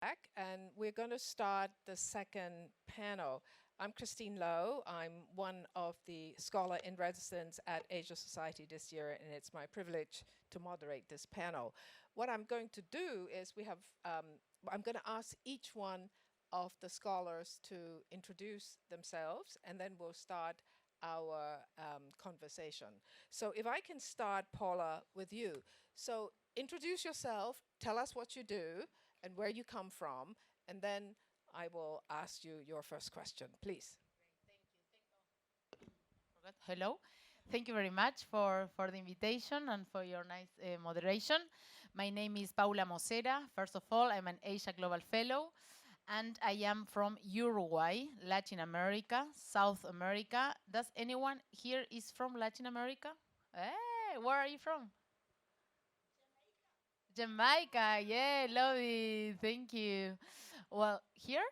Back, and we're going to start the second panel. I'm Christine Lowe. I'm one of the scholar in residence at Asia Society this year, and it's my privilege to moderate this panel. What I'm going to do is I'm going to ask each one of the scholars to introduce themselves, and then we'll start our conversation. So if I can start, Paula, with you. So introduce yourself, tell us what you do, and where you come from, and then I will ask you your first question, please. Hello. Thank you very much for the invitation and for your nice moderation. My name is Paula Mosera. First of all, I'm an AsiaGlobal Fellow, and I am from Uruguay, Latin America, South America. Does anyone here is from Latin America? Hey, where are you from? Jamaica. Yeah, love it. Thank you. Well, here?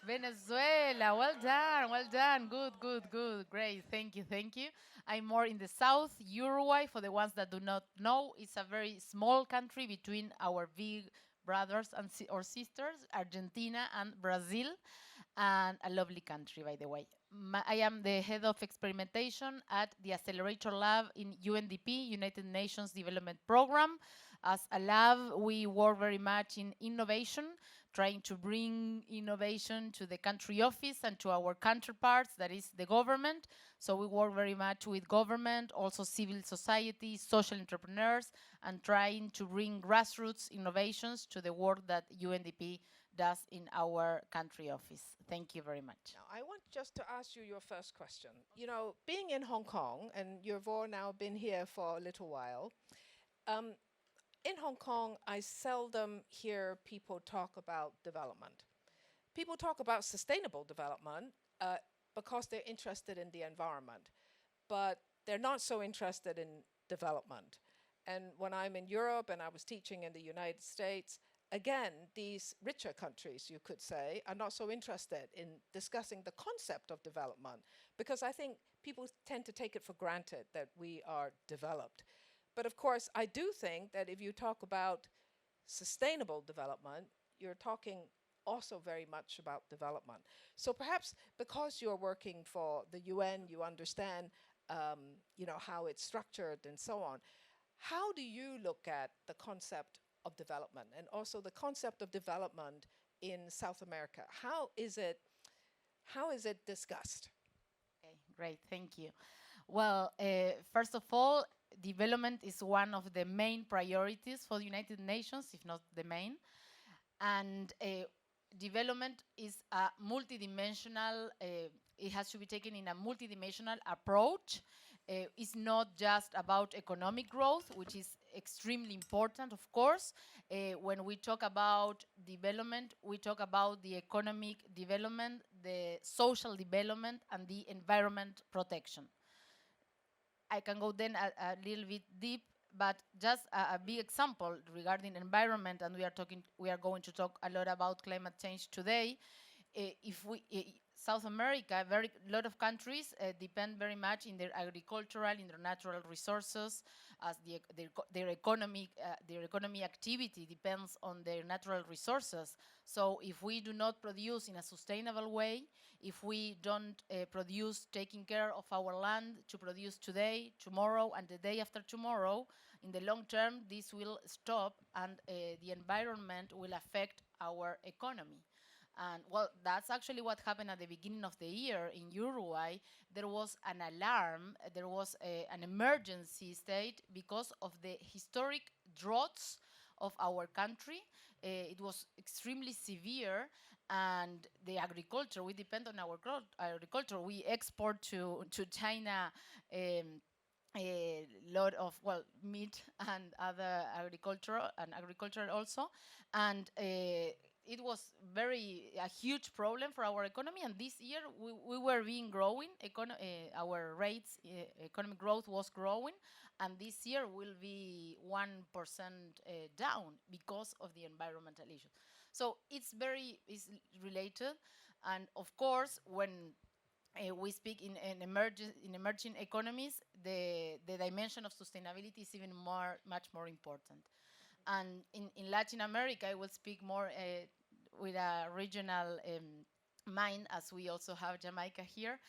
Venezuela, well done, well done. Good, good, good. Great. Thank you, thank you. I'm more in the south, Uruguay. For the ones that do not know, it's a very small country between our big brothers and or sisters, Argentina and Brazil, and a lovely country, by the way. I am the head of experimentation at the Accelerator Lab in UNDP, United Nations Development Program. As a lab, we work very much in innovation, trying to bring innovation to the country office and to our counterparts, that is the government. So we work very much with government, also civil society, social entrepreneurs, and trying to bring grassroots innovations to the work that UNDP does in our country office. Thank you very much. Now, I want just to ask you your first question. You know, being in Hong Kong, and you've all now been here for a little while, um, in Hong Kong, I seldom hear people talk about development. People talk about sustainable development because they're interested in the environment, but they're not so interested in development. And when I'm in Europe and I was teaching in the United States, again, these richer countries, you could say, are not so interested in discussing the concept of development because I think people tend to take it for granted that we are developed. But of course, I do think that if you talk about sustainable development, you're talking also very much about development. So perhaps because you're working for the UN, you understand, how it's structured and so on. How do you look at the concept of development and also the concept of development in South America? How is it discussed? Okay, great, thank you. Well, first of all, development is one of the main priorities for the United Nations, if not the main. And development is a multidimensional, it has to be taken in a multidimensional approach. It's not just about economic growth, which is extremely important, of course. When we talk about development, we talk about the economic development, the social development, and the environment protection. I can go then a little bit deep, but just a big example regarding environment, and we are going to talk a lot about climate change today. If we South America, very lot of countries depend very much in their agricultural, in their natural resources, as their economy activity depends on their natural resources. So if we do not produce in a sustainable way, if we don't produce taking care of our land to produce today, tomorrow, and the day after tomorrow, in the long term, this will stop, and the environment will affect our economy. And well, that's actually what happened at the beginning of the year in Uruguay. There was an alarm, there was an emergency state because of the historic droughts of our country. It was extremely severe, and the agriculture, we depend on our agriculture. We export to China a lot of, well, meat and other agriculture also, and it was a huge problem for our economy. And this year we were being growing, our rates, economic growth was growing, and this year will be 1% down because of the environmental issues. So it's related, and of course when we speak in emerging economies, the dimension of sustainability is even much more important. And in Latin America, I will speak more with a regional mind, as we also have Jamaica here.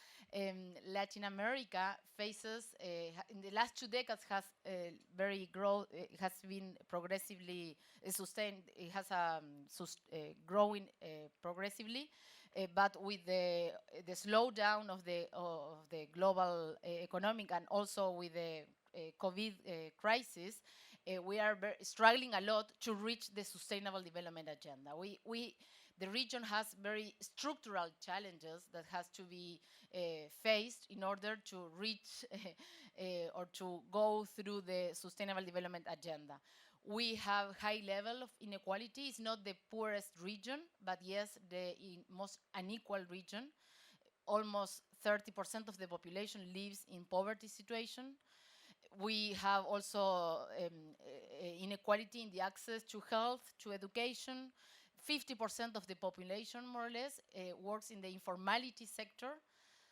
Latin America faces, in the last 2 decades, has very growth, it has been progressively sustained, it has growing progressively, but with the slowdown of the global economic, and also with the COVID crisis, we are struggling a lot to reach the Sustainable Development Agenda. The region has very structural challenges that has to be faced in order to reach or to go through the Sustainable Development Agenda. We have high level of inequality. It's not the poorest region, but yes, the most unequal region. Almost 30% of the population lives in poverty situation. We have also inequality in the access to health, to education. 50% of the population, more or less, works in the informality sector.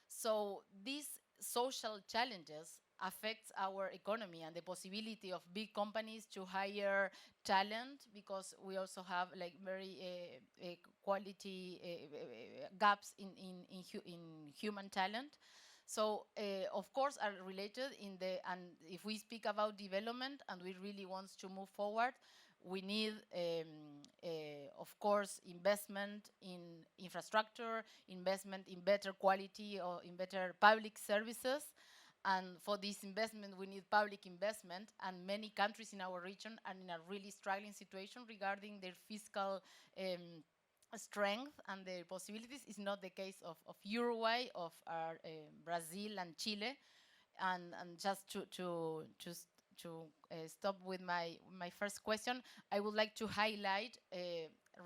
So these social challenges affects our economy and the possibility of big companies to hire talent, because we also have like very quality gaps in human talent. So of course are related and if we speak about development and we really want to move forward, we need, of course, investment in infrastructure, investment in better quality or in better public services. And for this investment, we need public investment. And many countries in our region are in a really struggling situation regarding their fiscal strength and their possibilities. It's not the case of Uruguay, of Brazil and Chile. And just to stop with my first question, I would like to highlight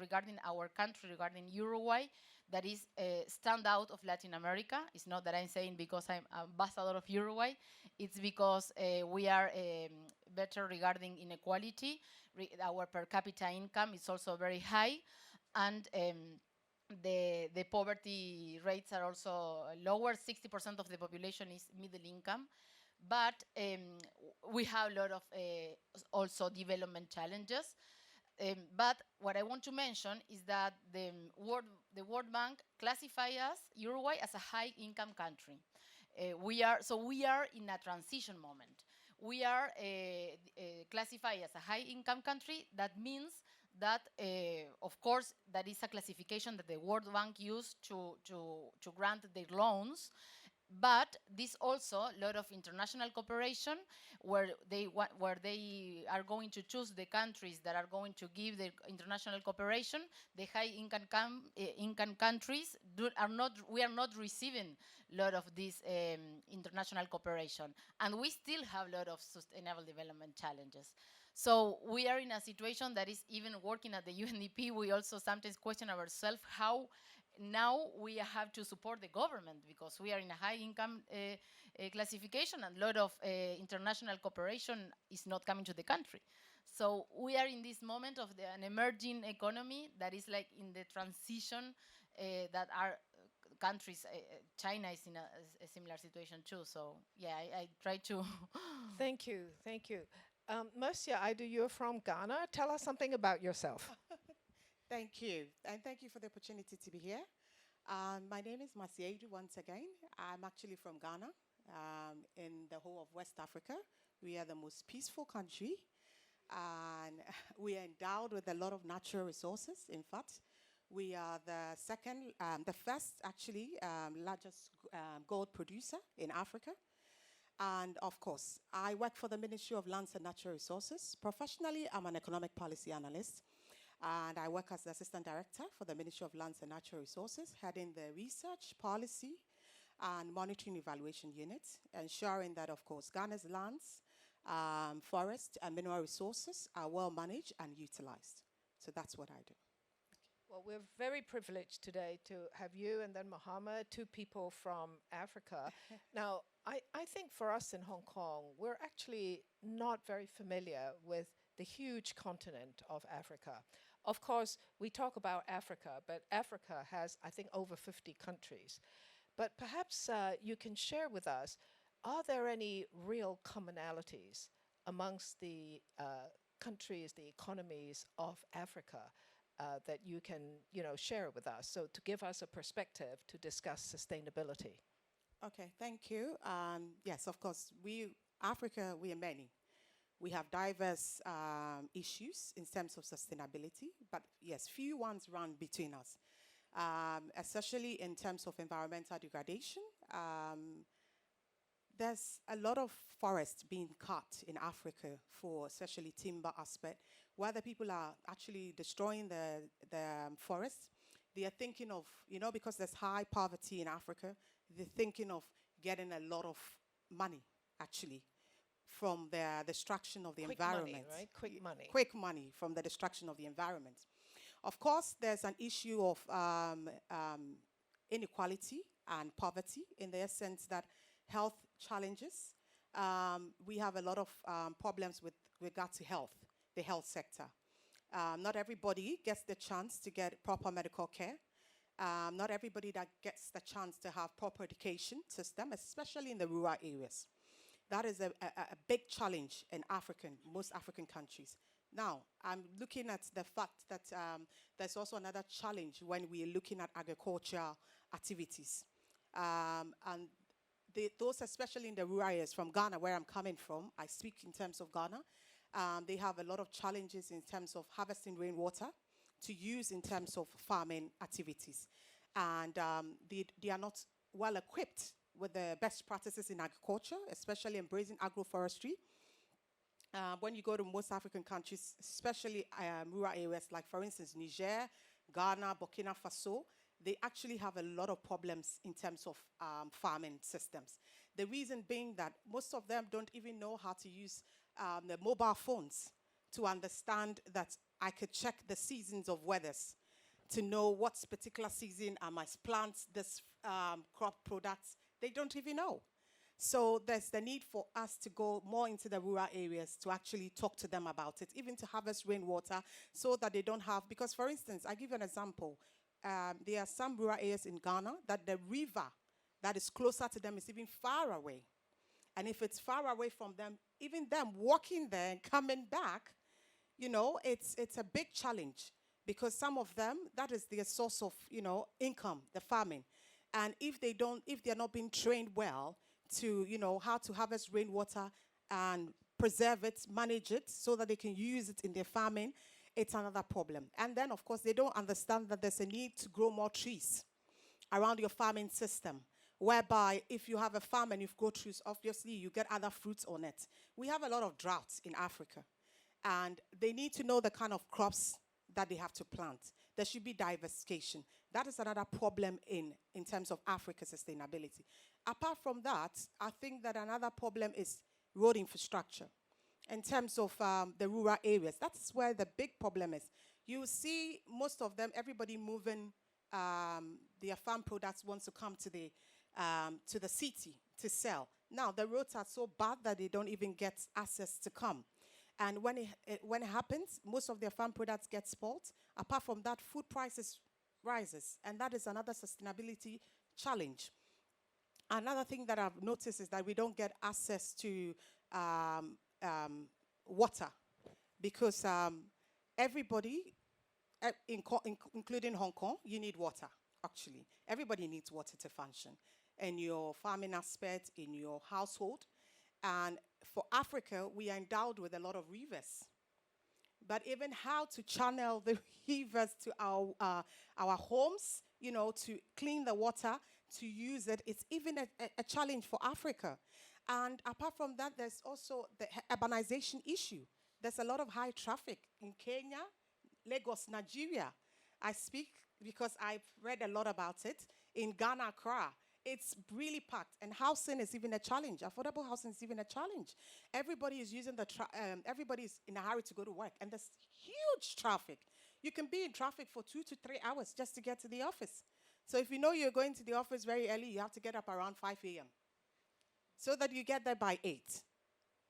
regarding our country, regarding Uruguay, that is stand out of Latin America. It's not that I'm saying because I'm ambassador of Uruguay. It's because we are better regarding inequality. Our per capita income is also very high, and the poverty rates are also lower. 60% of the population is middle income. But we have a lot of also development challenges. But what I want to mention is that the World Bank classifies us, Uruguay, as a high-income country. We are in a transition moment. We are classified as a high-income country. That means that, of course, that is a classification that the World Bank used to grant their loans. But this also a lot of international cooperation, where they are going to choose the countries that are going to give the international cooperation. The high income countries we are not receiving a lot of this international cooperation, and we still have a lot of sustainable development challenges. So we are in a situation that is, even working at the UNDP, we also sometimes question ourselves how now we have to support the government, because we are in a high income classification, and a lot of international cooperation is not coming to the country. So we are in this moment of an emerging economy that is like in the transition that our countries, China is in a similar situation too. So yeah, I try to. Thank you, thank you. Mercia, you're from Ghana. Tell us something about yourself. Thank you, and thank you for the opportunity to be here. My name is Masiedu once again. I'm actually from Ghana, in the whole of West Africa. We are the most peaceful country, and we are endowed with a lot of natural resources. In fact, we are the first actually largest gold producer in Africa. And of course, I work for the Ministry of Lands and Natural Resources. Professionally, I'm an economic policy analyst. And I work as the Assistant Director for the Ministry of Lands and Natural Resources, heading the Research, Policy, and Monitoring Evaluation Unit, ensuring that, of course, Ghana's lands, forest, and mineral resources are well managed and utilized. So that's what I do. Well, we're very privileged today to have you and then Mohammed, two people from Africa. Now, I think for us in Hong Kong, we're actually not very familiar with the huge continent of Africa. Of course, we talk about Africa, but Africa has, I think, over 50 countries. But perhaps you can share with us, are there any real commonalities amongst the countries, the economies of Africa that you can, share with us? So to give us a perspective to discuss sustainability. Okay, thank you. Yes, of course, Africa, we are many. We have diverse issues in terms of sustainability, but yes, few ones run between us, especially in terms of environmental degradation. There's a lot of forests being cut in Africa for especially timber aspect, where the people are actually destroying the forests. They are thinking of, because there's high poverty in Africa, they're thinking of getting a lot of money, actually, from the destruction of the Quick environment. money, right? Quick money. Quick money from the destruction of the environment. Of course, there's an issue of inequality and poverty in the sense that health challenges. We have a lot of problems with regard to health, the health sector. Not everybody gets the chance to get proper medical care. Not everybody that gets the chance to have proper education system, especially in the rural areas. That is a big challenge in most African countries. Now, I'm looking at the fact that there's also another challenge when we're looking at agricultural activities. And those, especially in the rural areas from Ghana, where I'm coming from, I speak in terms of Ghana, they have a lot of challenges in terms of harvesting rainwater to use in terms of farming activities. And they are not well equipped with the best practices in agriculture, especially embracing agroforestry. When you go to most African countries, especially rural areas like, for instance, Niger, Ghana, Burkina Faso, they actually have a lot of problems in terms of farming systems. The reason being that most of them don't even know how to use the mobile phones to understand that I could check the seasons of weathers to know what particular season I must plant this crop products. They don't even know. So there's the need for us to go more into the rural areas to actually talk to them about it, even to harvest rainwater so that they don't have, because for instance, I give you an example. There are some rural areas in Ghana that the river that is closer to them is even far away. And if it's far away from them, even them walking there and coming back, it's a big challenge, because some of them, that is their source of, income, the farming. And if they're not being trained well to, how to harvest rainwater and preserve it, manage it, so that they can use it in their farming, it's another problem. And then, of course, they don't understand that there's a need to grow more trees around your farming system, whereby if you have a farm and you've grown trees, obviously you get other fruits on it. We have a lot of droughts in Africa, and they need to know the kind of crops that they have to plant. There should be diversification. That is another problem in terms of Africa's sustainability. Apart from that, I think that another problem is road infrastructure. In terms of the rural areas, that's where the big problem is. You see most of them, everybody moving their farm products wants to come to the city to sell. Now, the roads are so bad that they don't even get access to come. And when it happens, most of their farm products get spoiled. Apart from that, food prices rises, and that is another sustainability challenge. Another thing that I've noticed is that we don't get access to water, because everybody, including Hong Kong, you need water, actually. Everybody needs water to function in your farming aspect, in your household. And for Africa, we are endowed with a lot of rivers. But even how to channel the rivers to our homes, to clean the water, to use it, it's even a challenge for Africa. And apart from that, there's also the urbanization issue. There's a lot of high traffic in Kenya, Lagos, Nigeria. I speak because I've read a lot about it. In Ghana, Accra, it's really packed, and housing is even a challenge. Affordable housing is even a challenge. Everybody is using everybody's in a hurry to go to work, and there's huge traffic. You can be in traffic for 2 to 3 hours just to get to the office. So if you know you're going to the office very early, you have to get up around 5 a.m. so that you get there by 8.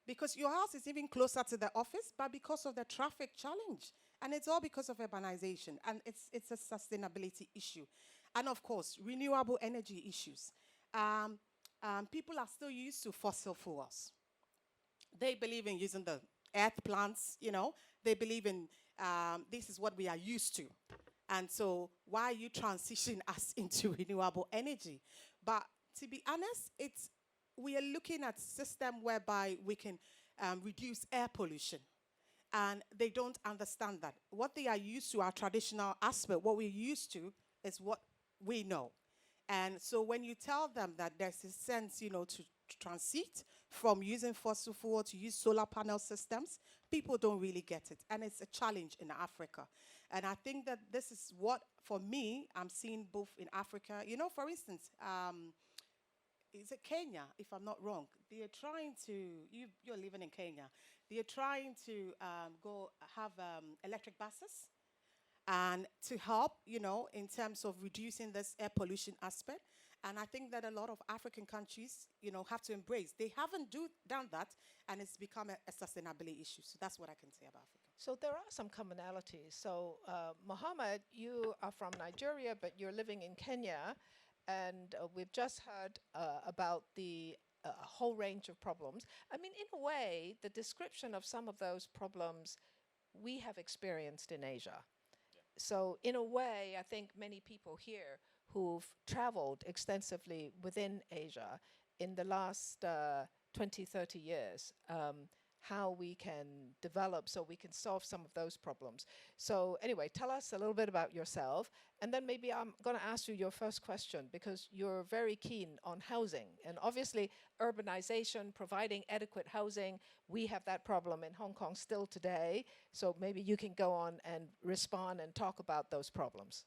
Because your house is even closer to the office, but because of the traffic challenge. And it's all because of urbanization, and it's a sustainability issue. And of course, renewable energy issues. People are still used to fossil fuels. They believe in using the earth plants, they believe in this is what we are used to. And so why you transition us into renewable energy? But to be honest, we are looking at a system whereby we can reduce air pollution. And they don't understand that. What they are used to, our traditional aspect, what we're used to is what we know. And so when you tell them that there's a sense, to transit from using fossil fuel to use solar panel systems, people don't really get it. And it's a challenge in Africa. And I think that this is what, for me, I'm seeing both in Africa. For instance, is it Kenya, if I'm not wrong? They are trying to, you're living in Kenya, they are trying to go have electric buses and to help, in terms of reducing this air pollution aspect. And I think that a lot of African countries, have to embrace. They haven't done that, and it's become a sustainability issue. So that's what I can say about Africa. So there are some commonalities. So Mohammed, you are from Nigeria, but you're living in Kenya. And we've just heard about the whole range of problems. I mean, in a way, the description of some of those problems we have experienced in Asia. So in a way, I think many people here who've traveled extensively within Asia in the last 20, 30 years, how we can develop so we can solve some of those problems. So anyway, tell us a little bit about yourself, and then maybe I'm going to ask you your first question, because you're very keen on housing. And obviously, urbanization, providing adequate housing, we have that problem in Hong Kong still today. So maybe you can go on and respond and talk about those problems.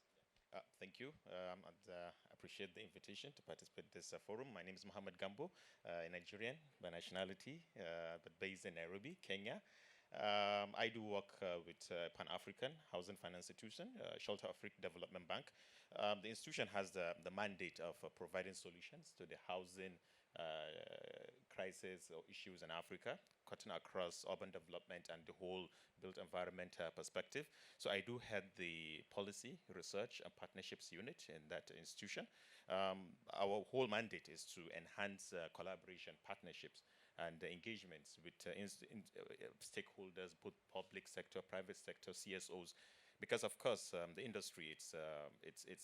Thank you. I appreciate the invitation to participate in this forum. My name is Mohammed Gambo, a Nigerian by nationality, but based in Nairobi, Kenya. I do work with Pan-African Housing Finance Institution, Shelter Africa Development Bank. The institution has the mandate of providing solutions to the housing crisis or issues in Africa, cutting across urban development and the whole built environment perspective. So I do head the policy, research, and partnerships unit in that institution. Our whole mandate is to enhance collaboration, partnerships, and engagements with stakeholders, both public sector, private sector, CSOs. Because of course, the industry, it's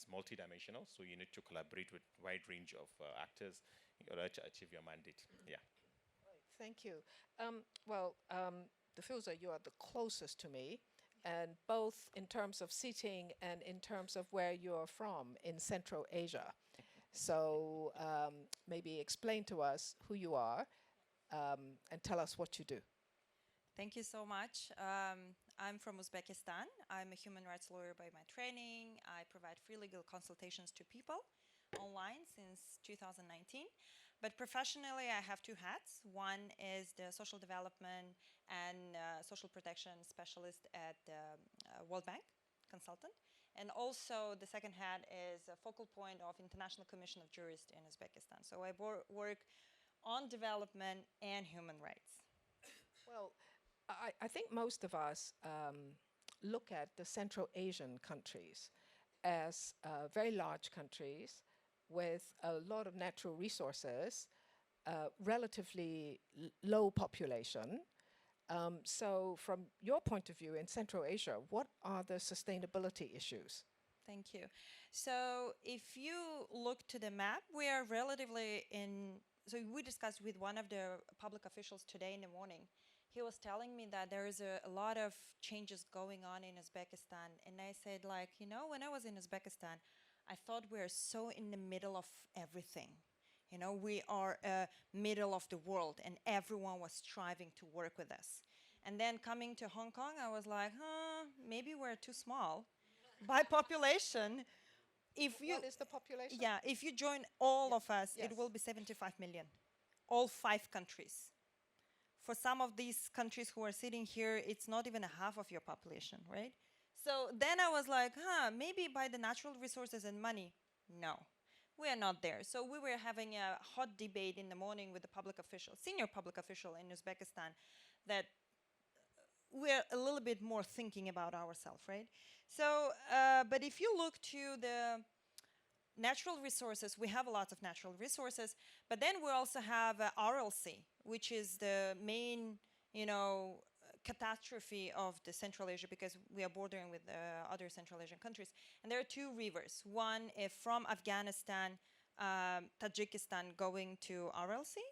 multidimensional, so you need to collaborate with a wide range of actors in order to achieve your mandate. Yeah. Right, thank you. Diffuser, you are the closest to me, and both in terms of seating and in terms of where you're from in Central Asia. So maybe explain to us who you are and tell us what you do. Thank you so much. I'm from Uzbekistan. I'm a human rights lawyer by my training. I provide free legal consultations to people online since 2019. But professionally, I have two hats. One is the social development and social protection specialist at the World Bank, consultant. And also the second hat is a focal point of International Commission of Jurists in Uzbekistan. So I work on development and human rights. Well, I think most of us look at the Central Asian countries as very large countries with a lot of natural resources, relatively low population. So from your point of view in Central Asia, what are the sustainability issues? Thank you. So if you look to the map, we are relatively so we discussed with one of the public officials today in the morning. He was telling me that there is a lot of changes going on in Uzbekistan. And I said, when I was in Uzbekistan, I thought we're so in the middle of everything. We are middle of the world, and everyone was striving to work with us. And then coming to Hong Kong, I was like, maybe we're too small by population. What is the population? Yeah, if you join all of us, Yes. it will be 75 million, all 5 countries. For some of these countries who are sitting here, it's not even a half of your population, right? So then I was like, maybe by the natural resources and money. No, we are not there. So we were having a hot debate in the morning with the public official, senior public official in Uzbekistan, that we're a little bit more thinking about ourselves, right? So, but if you look to the natural resources, we have a lot of natural resources, but then we also have RLC, which is the main, catastrophe of the Central Asia because we are bordering with other Central Asian countries. And there are two rivers. One from Afghanistan, Tajikistan going to Aral Sea,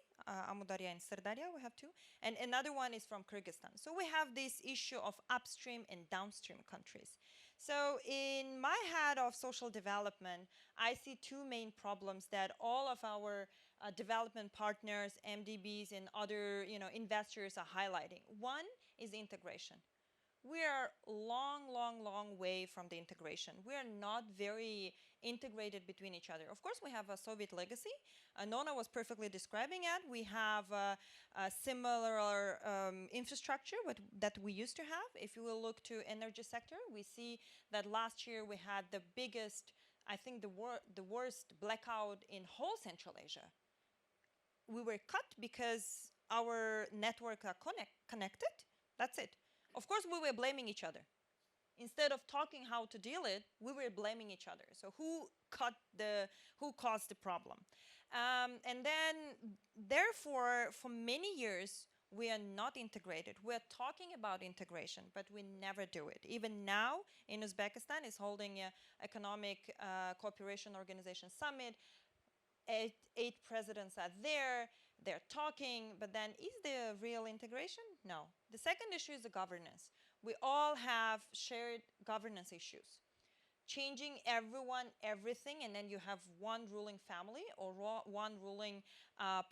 Amudarya and Sirdarya, we have two. And another one is from Kyrgyzstan. So we have this issue of upstream and downstream countries. So in my head of social development, I see two main problems that all of our development partners, MDBs, and other investors are highlighting. One is integration. We are long way from the integration. We are not very integrated between each other. Of course, we have a Soviet legacy. Nona was perfectly describing it. We have a similar infrastructure that we used to have. If you will look to energy sector, we see that last year we had the biggest, I think the worst blackout in whole Central Asia. We were cut because our networks are connected. That's it. Of course, we were blaming each other. Instead of talking how to deal it, we were blaming each other. So who caused the problem? And then, therefore, for many years, we are not integrated. We are talking about integration, but we never do it. Even now, in Uzbekistan, is holding an economic cooperation organization summit. Eight presidents are there. They're talking, but then is there real integration? No. The second issue is the governance. We all have shared governance issues. Changing everyone, everything, and then you have one ruling family or one ruling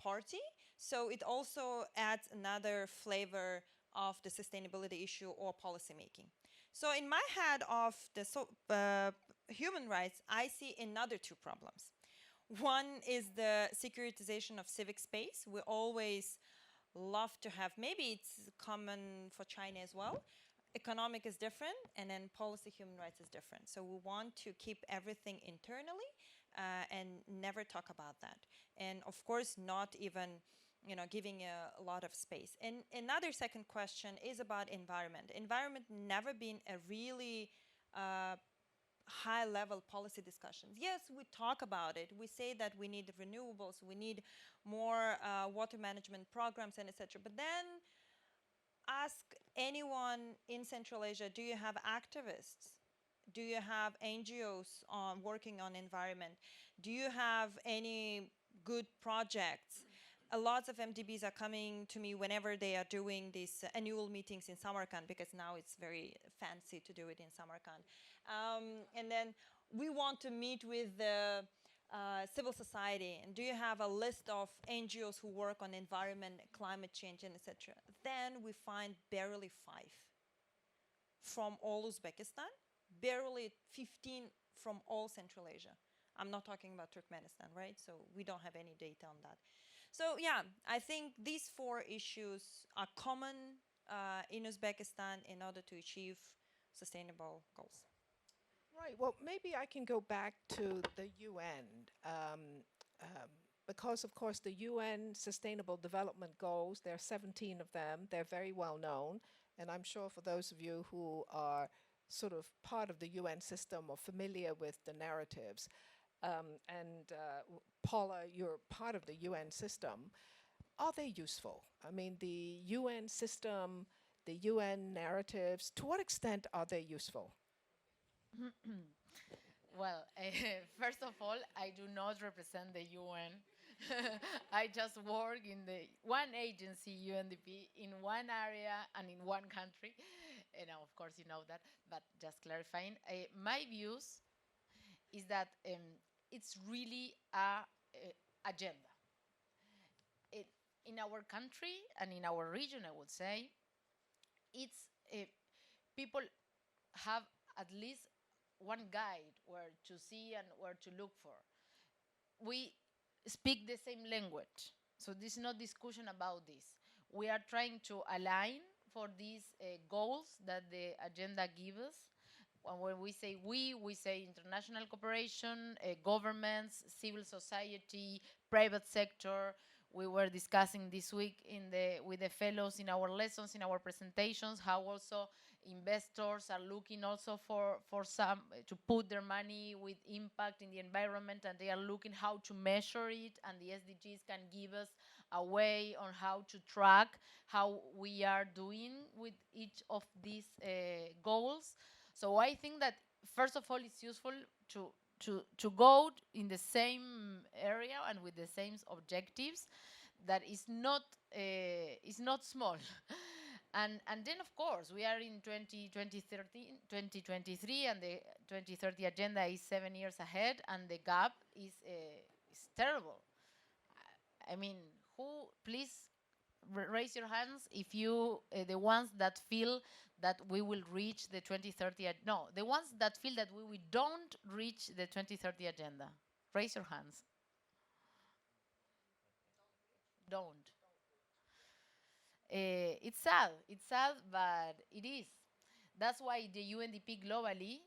party. So it also adds another flavor of the sustainability issue or policy making. So in my head of the human rights, I see another two problems. One is the securitization of civic space. We always love to have, maybe it's common for China as well. Economic is different, and then policy human rights is different. So we want to keep everything internally and never talk about that. And of course, not even giving a lot of space. And another second question is about environment. Environment never been a really high-level policy discussions. Yes, we talk about it. We say that we need renewables, we need more water management programs, and etc. But then ask anyone in Central Asia, do you have activists? Do you have NGOs working on environment? Do you have any good projects? A lot of MDBs are coming to me whenever they are doing these annual meetings in Samarkand, because now it's very fancy to do it in Samarkand. And then we want to meet with the civil society. And do you have a list of NGOs who work on environment, climate change, and etc.? Then we find barely 5 from all Uzbekistan, barely 15 from all Central Asia. I'm not talking about Turkmenistan, right? So we don't have any data on that. So yeah, I think these 4 issues are common in Uzbekistan in order to achieve sustainable goals. Right. Well, maybe I can go back to the UN because, of course, the UN Sustainable Development Goals, there are 17 of them. They're very well known. And I'm sure for those of you who are sort of part of the UN system or familiar with the narratives, Paula, you're part of the UN system. Are they useful? I mean, the UN system, the UN narratives, to what extent are they useful? Well, first of all, I do not represent the UN. I just work in the one agency, UNDP, in one area and in one country. And of course, you know that, but just clarifying. My views is that it's really a agenda. In our country and in our region, I would say, it's people have at least one guide where to see and where to look for. We speak the same language, so there's no discussion about this. We are trying to align for these goals that the agenda gives us. And when we say international cooperation, governments, civil society, private sector. We were discussing this week with the fellows in our lessons, in our presentations, how also investors are looking also for some to put their money with impact in the environment, and they are looking how to measure it, and the SDGs can give us a way on how to track how we are doing with each of these goals. So I think that first of all it's useful to go in the same area and with the same objectives. That is not small. And then of course we are in 2023, and the 2030 agenda is 7 years ahead, and the gap is terrible. I mean, who, please raise your hands if you the ones that feel that we will reach the 2030 no, the ones that feel that we don't reach the 2030 agenda. Raise your hands. Don't. It's sad, but it is. That's why the UNDP globally,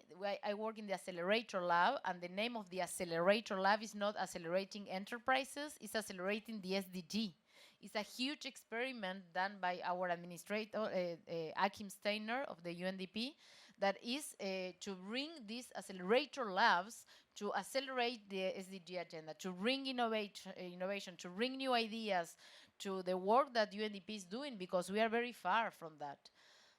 I work in the Accelerator Lab, and the name of the Accelerator Lab is not Accelerating Enterprises, it's Accelerating the SDG. It's a huge experiment done by our administrator, Akim Steiner of the UNDP, that is to bring these accelerator labs to accelerate the SDG agenda, to bring innovation, to bring new ideas to the work that UNDP is doing, because we are very far from that.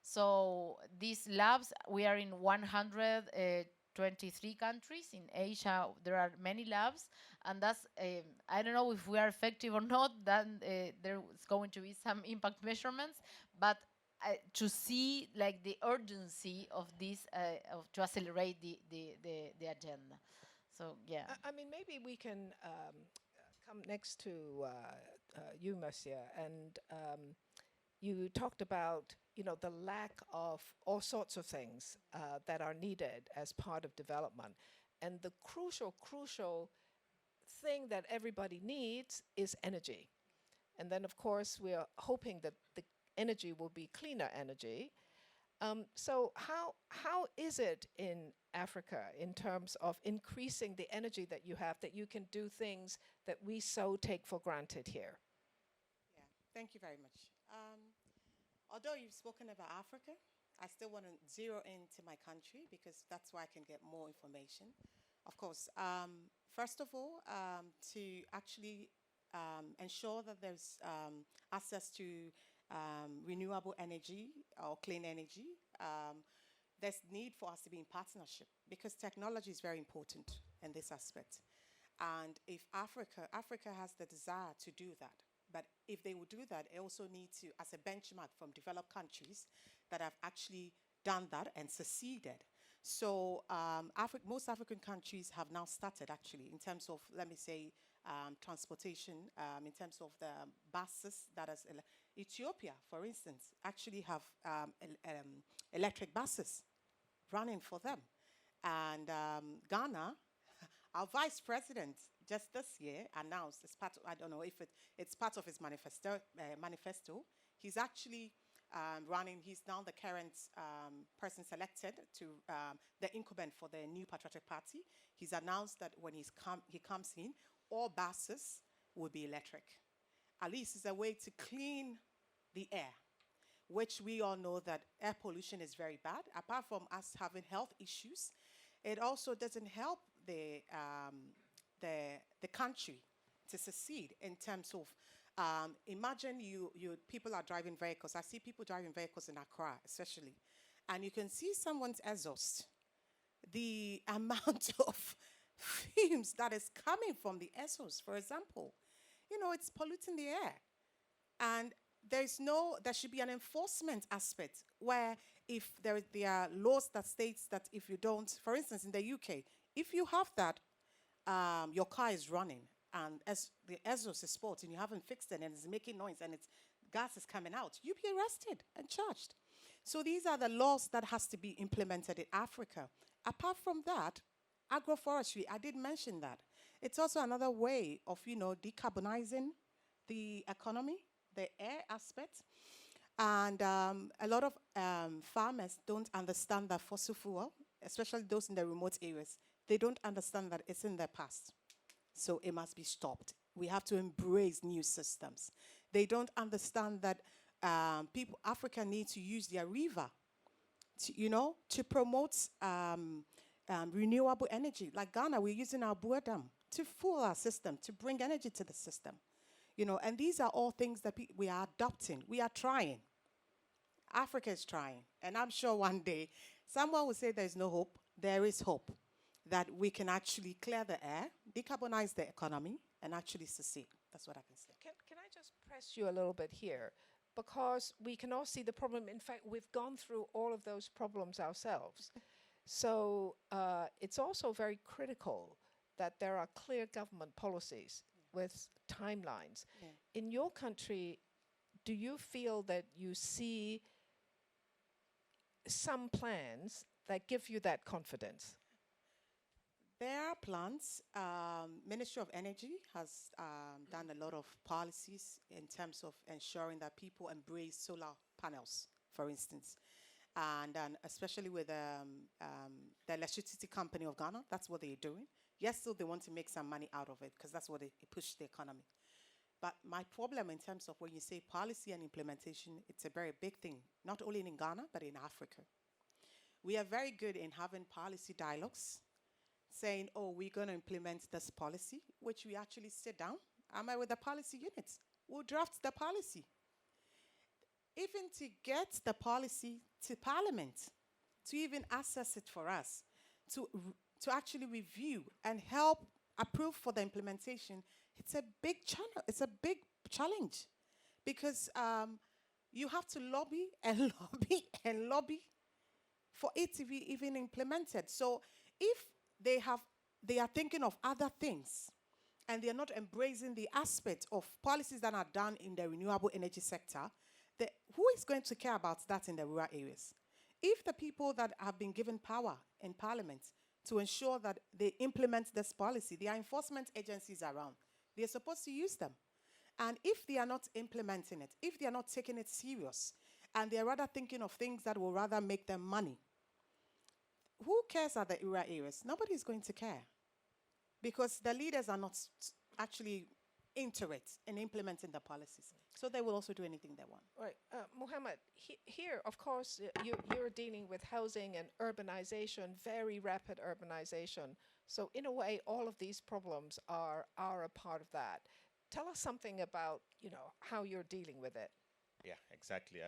So these labs, we are in 123 countries. In Asia, there are many labs, and that's, I don't know if we are effective or not, then there's going to be some impact measurements, but to see like the urgency of this, to accelerate the agenda. So yeah. I mean, maybe we can come next to you, Marcia, and you talked about, you know, the lack of all sorts of things that are needed as part of development, and the crucial thing that everybody needs is energy. And then, of course, we are hoping that the energy will be cleaner energy. So how is it in Africa in terms of increasing the energy that you have, that you can do things that we so take for granted here? Yeah, thank you very much. Although you've spoken about Africa, I still want to zero into my country because that's where I can get more information. Of course, first of all, to actually ensure that there's access to renewable energy or clean energy, there's need for us to be in partnership because technology is very important in this aspect. And if Africa has the desire to do that, but if they will do that, it also needs to, as a benchmark from developed countries that have actually done that and succeeded. So most African countries have now started actually in terms of, let me say, transportation, in terms of the buses that is, Ethiopia, for instance, actually have electric buses running for them. And Ghana, our vice president, just this year announced, as part of, I don't know if it's part of his manifesto, he's actually running, he's now the current person selected to the incumbent for the new Patriotic Party. He's announced that when he comes in, all buses will be electric. At least it's a way to clean the air, which we all know that air pollution is very bad. Apart from us having health issues, it also doesn't help the country to succeed in terms of, imagine people are driving vehicles. I see people driving vehicles in Accra, especially, and you can see someone's exhaust. The amount of fumes that is coming from the exhaust, for example, it's polluting the air. And there should be an enforcement aspect where if there are laws that states that if you don't, for instance, in the UK, if you have that, your car is running and as the exhaust is spoiled and you haven't fixed it and it's making noise and gas is coming out, you'll be arrested and charged. So these are the laws that has to be implemented in Africa. Apart from that, agroforestry, I did mention that. It's also another way of, decarbonizing the economy, the air aspect. And a lot of farmers don't understand that fossil fuel, especially those in the remote areas, they don't understand that it's in their past. So it must be stopped. We have to embrace new systems. They don't understand that Africa need to use their river to promote renewable energy. Like Ghana, we're using our Bua Dam to fuel our system, to bring energy to the system. And these are all things that we are adopting. We are trying. Africa is trying. And I'm sure one day someone will say there's no hope. There is hope that we can actually clear the air, decarbonize the economy, and actually succeed. That's what I can say. Can I just press you a little bit here? Because we can all see the problem. In fact, we've gone through all of those problems ourselves. So it's also very critical that there are clear government policies with timelines. Yeah. In your country, do you feel that you see some plans that give you that confidence? There are plans. Ministry of Energy has done a lot of policies in terms of ensuring that people embrace solar panels, for instance. And especially with the electricity company of Ghana, that's what they're doing. Yes, still they want to make some money out of it because that's what it pushes the economy. But my problem in terms of when you say policy and implementation, it's a very big thing, not only in Ghana, but in Africa. We are very good in having policy dialogues, saying, oh, we're going to implement this policy, which we actually sit down. Am I with the policy units? We'll draft the policy. Even to get the policy to Parliament, to even assess it for us, to actually review and help approve for the implementation, it's a big challenge because you have to lobby and lobby and lobby for it to be even implemented. So if they are thinking of other things and they are not embracing the aspect of policies that are done in the renewable energy sector, who is going to care about that in the rural areas? If the people that have been given power in Parliament to ensure that they implement this policy, there are enforcement agencies around. They're supposed to use them. And if they are not implementing it, if they are not taking it serious, and they're rather thinking of things that will rather make them money, who cares at the rural areas? Nobody is going to care. Because the leaders are not actually into it in implementing the policies. So they will also do anything they want. Right. Mohammed, here, of course, you're dealing with housing and urbanization, very rapid urbanization. So in a way, all of these problems are a part of that. Tell us something about, how you're dealing with it. Yeah, exactly.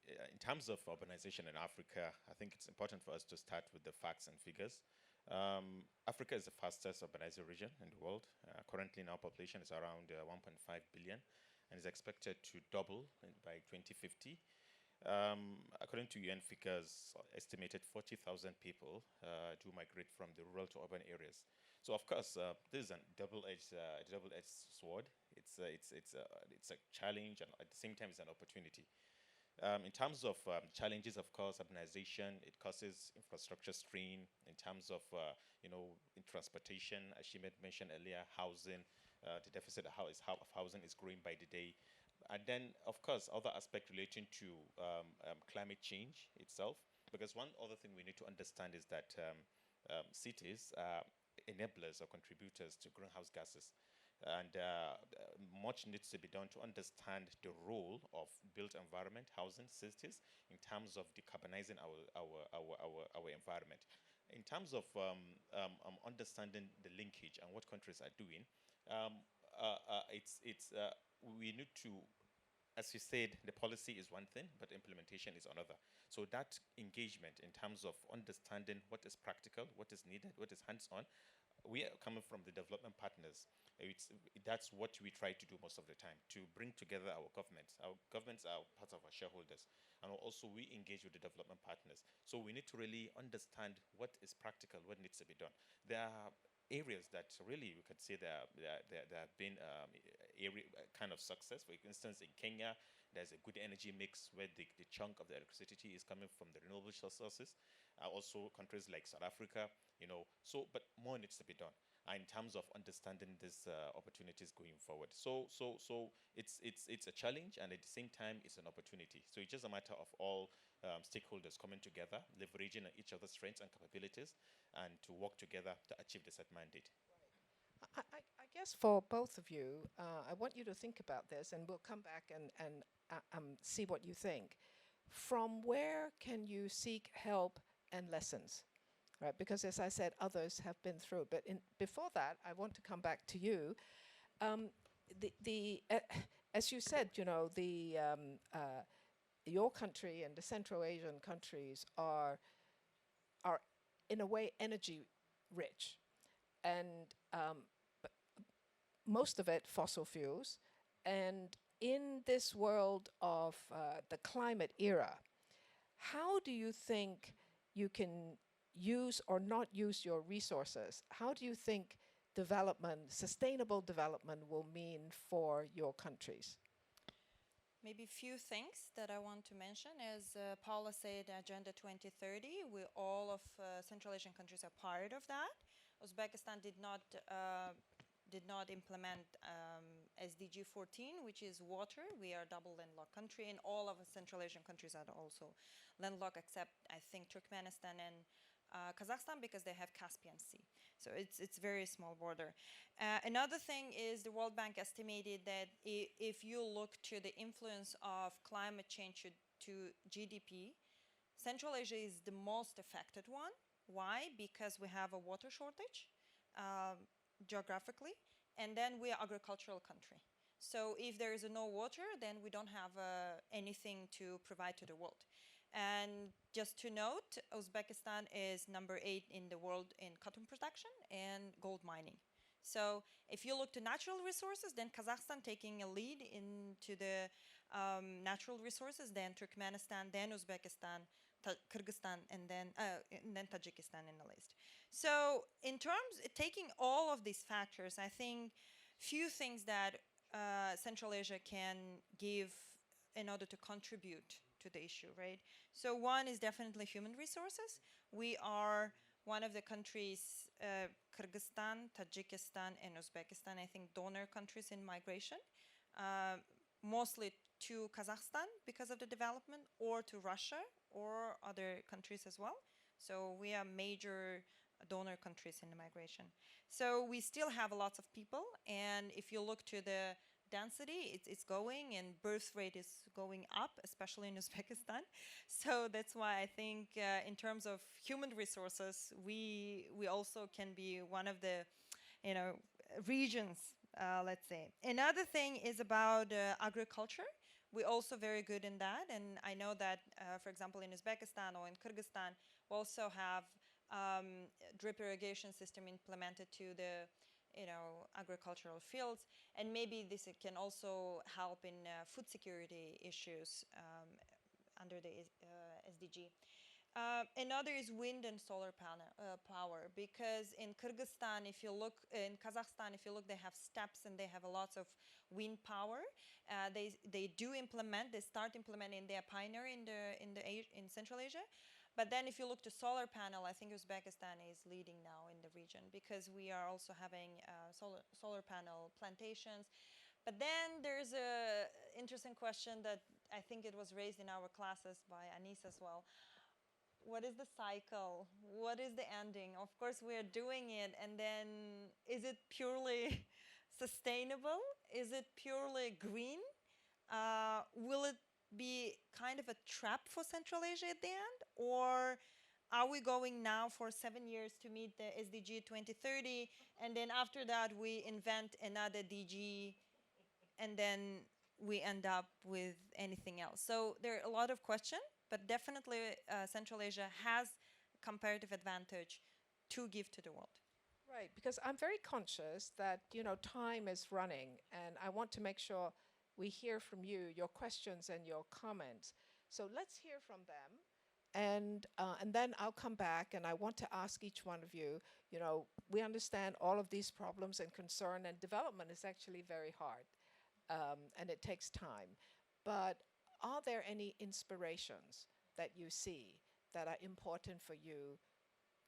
In terms of urbanization in Africa, I think it's important for us to start with the facts and figures. Africa is the fastest urbanizing region in the world. Currently, our population is around 1.5 billion and is expected to double by 2050. According to UN figures, estimated 40,000 people do migrate from the rural to urban areas. So, of course, this is a double-edged sword. It's a challenge, and at the same time, it's an opportunity. In terms of challenges, of course, urbanization, it causes infrastructure strain in terms of, in transportation, as she mentioned earlier, housing, the deficit of housing is growing by the day. And then, of course, other aspect relating to climate change itself, because one other thing we need to understand is that cities are enablers or contributors to greenhouse gases. And much needs to be done to understand the role of built environment, housing, cities, in terms of decarbonizing our environment. In terms of understanding the linkage and what countries are doing, we need to, as you said, the policy is one thing, but implementation is another. So that engagement in terms of understanding what is practical, what is needed, what is hands-on, we are coming from the development partners. That's what we try to do most of the time, to bring together our governments. Our governments are part of our shareholders. And also we engage with the development partners. So we need to really understand what is practical, what needs to be done. There are areas that really we could say there have been kind of success. For instance, in Kenya, there's a good energy mix where the chunk of the electricity is coming from the renewable sources. Also countries like South Africa, but more needs to be done in terms of understanding these opportunities going forward. So it's a challenge, and at the same time, it's an opportunity. So it's just a matter of all stakeholders coming together, leveraging each other's strengths and capabilities, and to work together to achieve the set mandate. I guess for both of you, I want you to think about this, and we'll come back and see what you think. from where can you seek help and lessons? Right, because as I said, others have been through. But before that, I want to come back to you. Um, as you said, you know, your country and the Central Asian countries are in a way energy rich, and most of it fossil fuels. And in this world of the climate era, how do you think you can use or not use your resources? How do you think development, sustainable development, will mean for your countries? Maybe a few things that I want to mention. As Paula said, Agenda 2030, all of Central Asian countries are part of that. Uzbekistan did not implement SDG 14, which is water. We are a double landlocked country, and all of the Central Asian countries are also landlocked, except I think Turkmenistan and Kazakhstan, because they have Caspian Sea. So it's very small border. Another thing is the World Bank estimated that if you look to the influence of climate change to GDP, Central Asia is the most affected one. Why? Because we have a water shortage geographically, and then we are agricultural country. So if there is no water, then we don't have anything to provide to the world. And just to note, Uzbekistan is number 8 in the world in cotton production and gold mining. So if you look to natural resources, then Kazakhstan taking a lead into the natural resources, then Turkmenistan, then Uzbekistan, Kyrgyzstan, and then Tajikistan in the list. So in terms of taking all of these factors, I think few things that Central Asia can give in order to contribute to the issue, right? So one is definitely human resources. We are one of the countries, Kyrgyzstan, Tajikistan, and Uzbekistan, I think donor countries in migration, mostly to Kazakhstan because of the development, or to Russia or other countries as well. So we are major donor countries in the migration. So we still have lots of people, and if you look to the density, it's going, and birth rate is going up, especially in Uzbekistan. So that's why I think in terms of human resources, we also can be one of the regions, let's say. Another thing is about agriculture. We're also very good in that, and I know that, for example, in Uzbekistan or in Kyrgyzstan, we also have drip irrigation system implemented to the agricultural fields, and maybe this can also help in food security issues under the SDG. Another is wind and solar power, because in Kyrgyzstan, if you look, in Kazakhstan, if you look, they have steppes and they have lots of wind power. They start implementing, they are pioneer in Central Asia. But then if you look to solar panel, I think Uzbekistan is leading now in the region, because we are also having solar panel plantations. But then there's a interesting question that I think it was raised in our classes by Anis as well. What is the cycle? What is the ending? Of course, we are doing it, and then is it purely sustainable? Is it purely green? Will it be kind of a trap for Central Asia at the end? Or are we going now for 7 years to meet the SDG 2030, and then after that we invent another DG, and then we end up with anything else? So there are a lot of questions, but definitely Central Asia has comparative advantage to give to the world. Right, because I'm very conscious that, time is running, and I want to make sure we hear from you, your questions and your comments. So let's hear from them, and then I'll come back, and I want to ask each one of you, we understand all of these problems and concern, and development is actually very hard, and it takes time. But are there any inspirations that you see that are important for you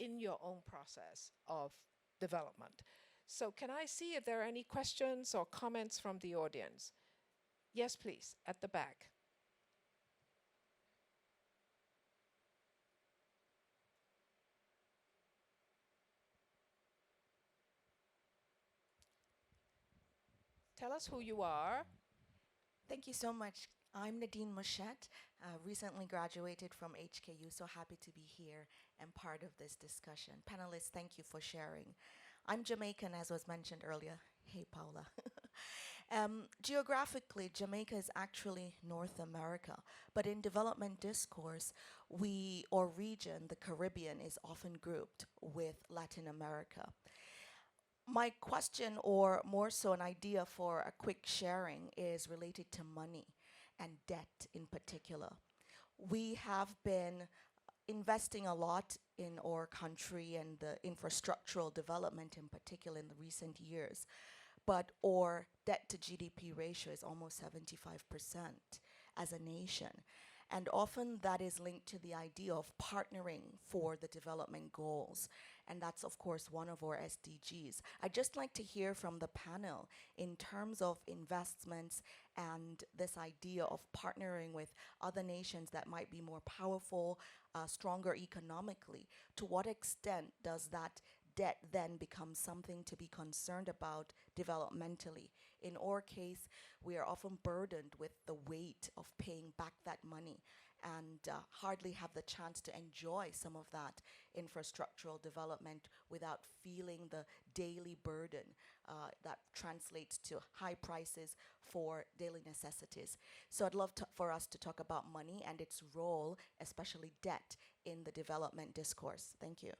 in your own process of development? So can I see if there are any questions or comments from the audience? Yes, please, at the back. Tell us who you are. Thank you so much. I'm Nadine Moshette, recently graduated from HKU, so happy to be here and part of this discussion. Panelists, thank you for sharing. I'm Jamaican, as was mentioned earlier. Hey, Paula. Geographically, Jamaica is actually North America, but in development discourse, or region, the Caribbean is often grouped with Latin America. My question, or more so an idea for a quick sharing, is related to money and debt in particular. We have been investing a lot in our country and the infrastructural development in particular in the recent years, but our debt to GDP ratio is almost 75% as a nation. And often that is linked to the idea of partnering for the development goals. And that's, of course, one of our SDGs. I'd just like to hear from the panel in terms of investments and this idea of partnering with other nations that might be more powerful, stronger economically. To what extent does that debt then become something to be concerned about developmentally? In our case, we are often burdened with the weight of paying back that money and hardly have the chance to enjoy some of that infrastructural development without feeling the daily burden that translates to high prices for daily necessities. So I'd love for us to talk about money and its role, especially debt, in the development discourse. Thank you.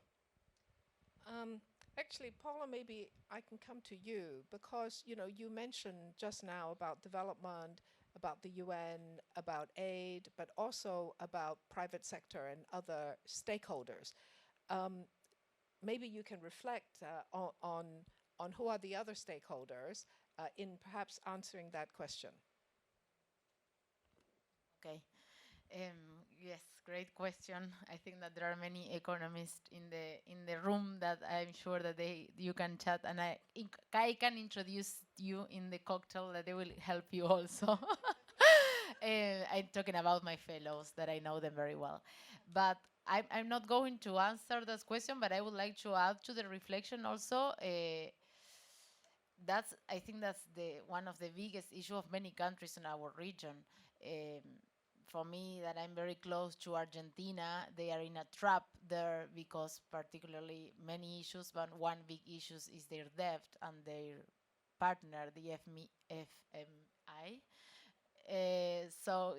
Actually, Paula, maybe I can come to you because, you mentioned just now about development, about the UN, about aid, but also about private sector and other stakeholders. Maybe you can reflect on who are the other stakeholders in perhaps answering that question. Okay. Yes, great question. I think that there are many economists in the room that I'm sure that you can chat, and I can introduce you in the cocktail that they will help you also. I'm talking about my fellows that I know them very well, but I'm not going to answer this question. But I would like to add to the reflection also. I think that's one of the biggest issues of many countries in our region. For me, that I'm very close to Argentina, they are in a trap there because particularly many issues, but one big issue is their debt and their partner, the FMI. So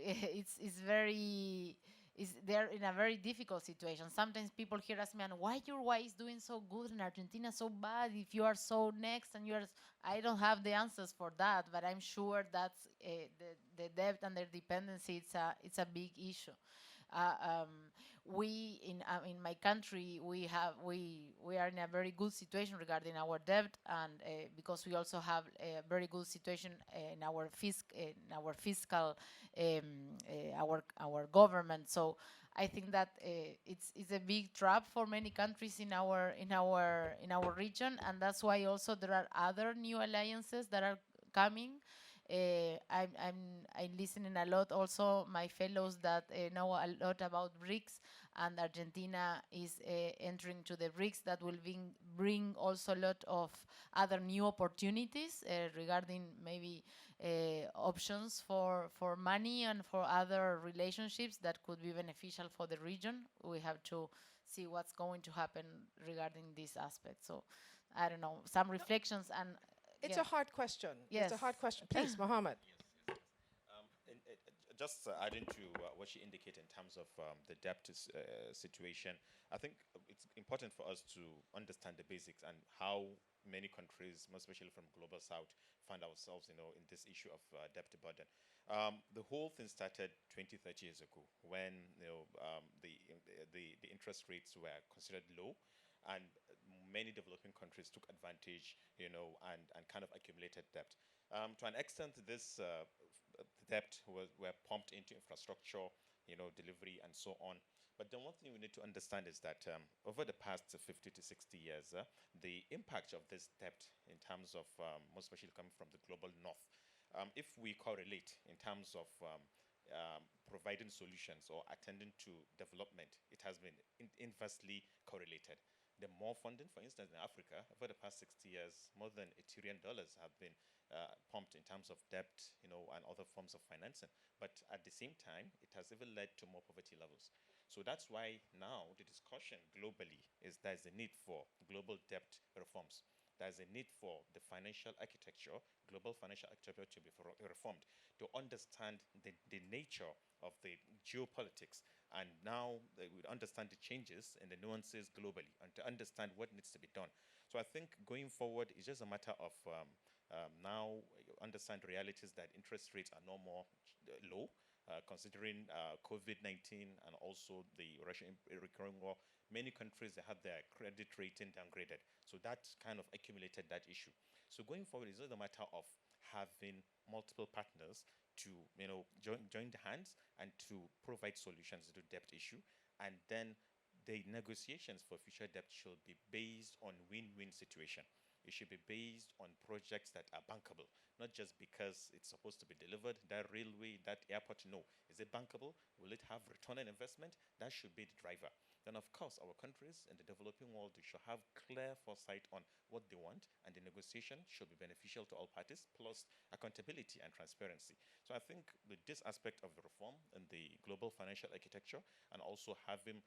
they're in a very difficult situation. Sometimes people here ask me, and why is doing so good and Argentina so bad if you are so next and I don't have the answers for that, but I'm sure that's the debt and their dependency, it's a big issue. We in my country we are in a very good situation regarding our debt, and because we also have a very good situation in our fiscal our government. So I think that it's a big trap for many countries in our region, and that's why also there are other new alliances that are coming. I'm listening a lot also my fellows that know a lot about BRICS, and Argentina is entering to the BRICS. That will bring also a lot of other new opportunities regarding maybe options for money and for other relationships that could be beneficial for the region. We have to see what's going to happen regarding this aspect. So I don't know, some reflections. And it's a hard question. Yes. It's a hard question. Please, Mohammed. Just adding to what she indicated in terms of the debt situation, I think it's important for us to understand the basics and how many countries, most especially from Global South, find ourselves, in this issue of debt burden. The whole thing started 20, 30 years ago when the interest rates were considered low, and many developing countries took advantage, and kind of accumulated debt. To an extent, this debt were pumped into infrastructure, delivery and so on. But then one thing we need to understand is that over the past 50 to 60 years, the impact of this debt in terms of, most especially coming from the global north, if we correlate in terms of providing solutions or attending to development, it has been inversely correlated. the more funding. For instance, in Africa, over the past 60 years, more than $1 trillion have been pumped in terms of debt, and other forms of financing. But at the same time, it has even led to more poverty levels. So that's why now the discussion globally is there's a need for global debt reforms. There's a need for the financial architecture, global financial architecture, to be reformed, to understand the nature of the geopolitics, and now they would understand the changes and the nuances globally, and to understand what needs to be done. So I think going forward, it's just a matter of now understand realities that interest rates are no more low, considering COVID-19 and also the Russian-Ukraine war. Many countries, they had their credit rating downgraded. So that kind of accumulated that issue. So going forward, it's just a matter of having multiple partners to join the hands and to provide solutions to the debt issue. And then the negotiations for future debt should be based on win-win situation. It should be based on projects that are bankable, not just because it's supposed to be delivered, that railway, that airport. No. Is it bankable? Will it have return on investment? That should be the driver. Then, of course, our countries in the developing world, they should have clear foresight on what they want, and the negotiation should be beneficial to all parties, plus accountability and transparency. So I think with this aspect of the reform and the global financial architecture, and also having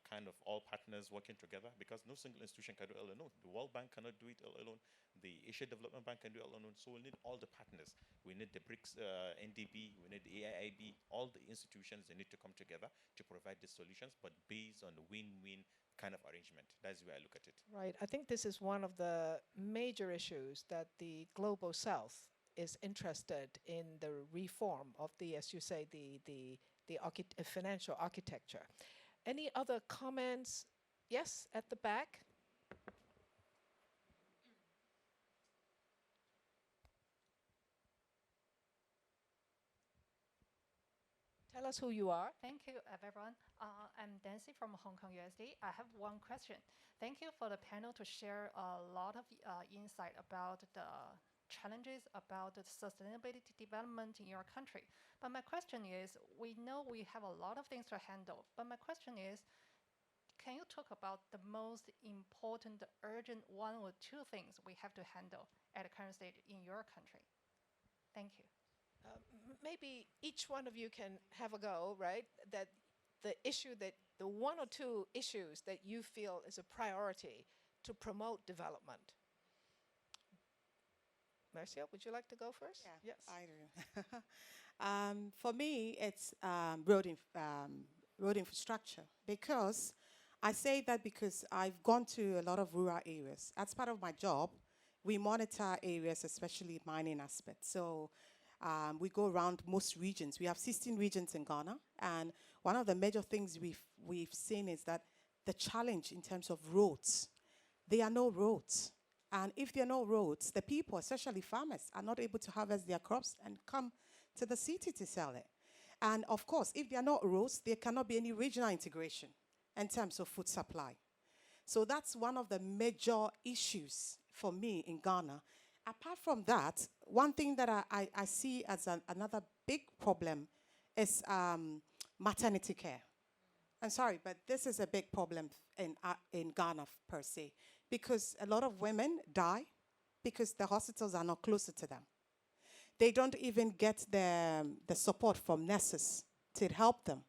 kind of all partners working together, because no single institution can do it alone. The World Bank cannot do it alone. The Asia Development Bank can do it alone. So we need all the partners. We need the BRICS, NDB, we need the AIIB, all the institutions, they need to come together to provide the solutions, but based on a win-win kind of arrangement. That's the way I look at it. Right. I think this is one of the major issues that the global south is interested in, the reform of the, as you say, the financial architecture. Any other comments? Yes, at the back. Tell us who you are. Thank you, everyone. I'm Dancy from Hong Kong, USD. I have one question. Thank you for the panel to share a lot of insight about the challenges about the sustainability development in your country. But my question is, we know we have a lot of things to handle, but my question is, can you talk about the most important, urgent one or two things we have to handle at the current stage in your country? Thank you. Maybe each one of you can have a go, right? That the one or two issues that you feel is a priority to promote development. Marcia, would you like to go first? Yeah, Yes. I do. For me, it's road infrastructure, because I say that because I've gone to a lot of rural areas. As part of my job, we monitor areas, especially mining aspects. So we go around most regions. We have 16 regions in Ghana, and one of the major things we've seen is that the challenge in terms of roads, there are no roads. And if there are no roads, the people, especially farmers, are not able to harvest their crops and come to the city to sell it. And of course, if there are no roads, there cannot be any regional integration in terms of food supply. So that's one of the major issues for me in Ghana. Apart from that, one thing that I see as another big problem is maternity care. I'm sorry, but this is a big problem in Ghana per se, because a lot of women die because the hospitals are not closer to them. They don't even get the support from nurses to help them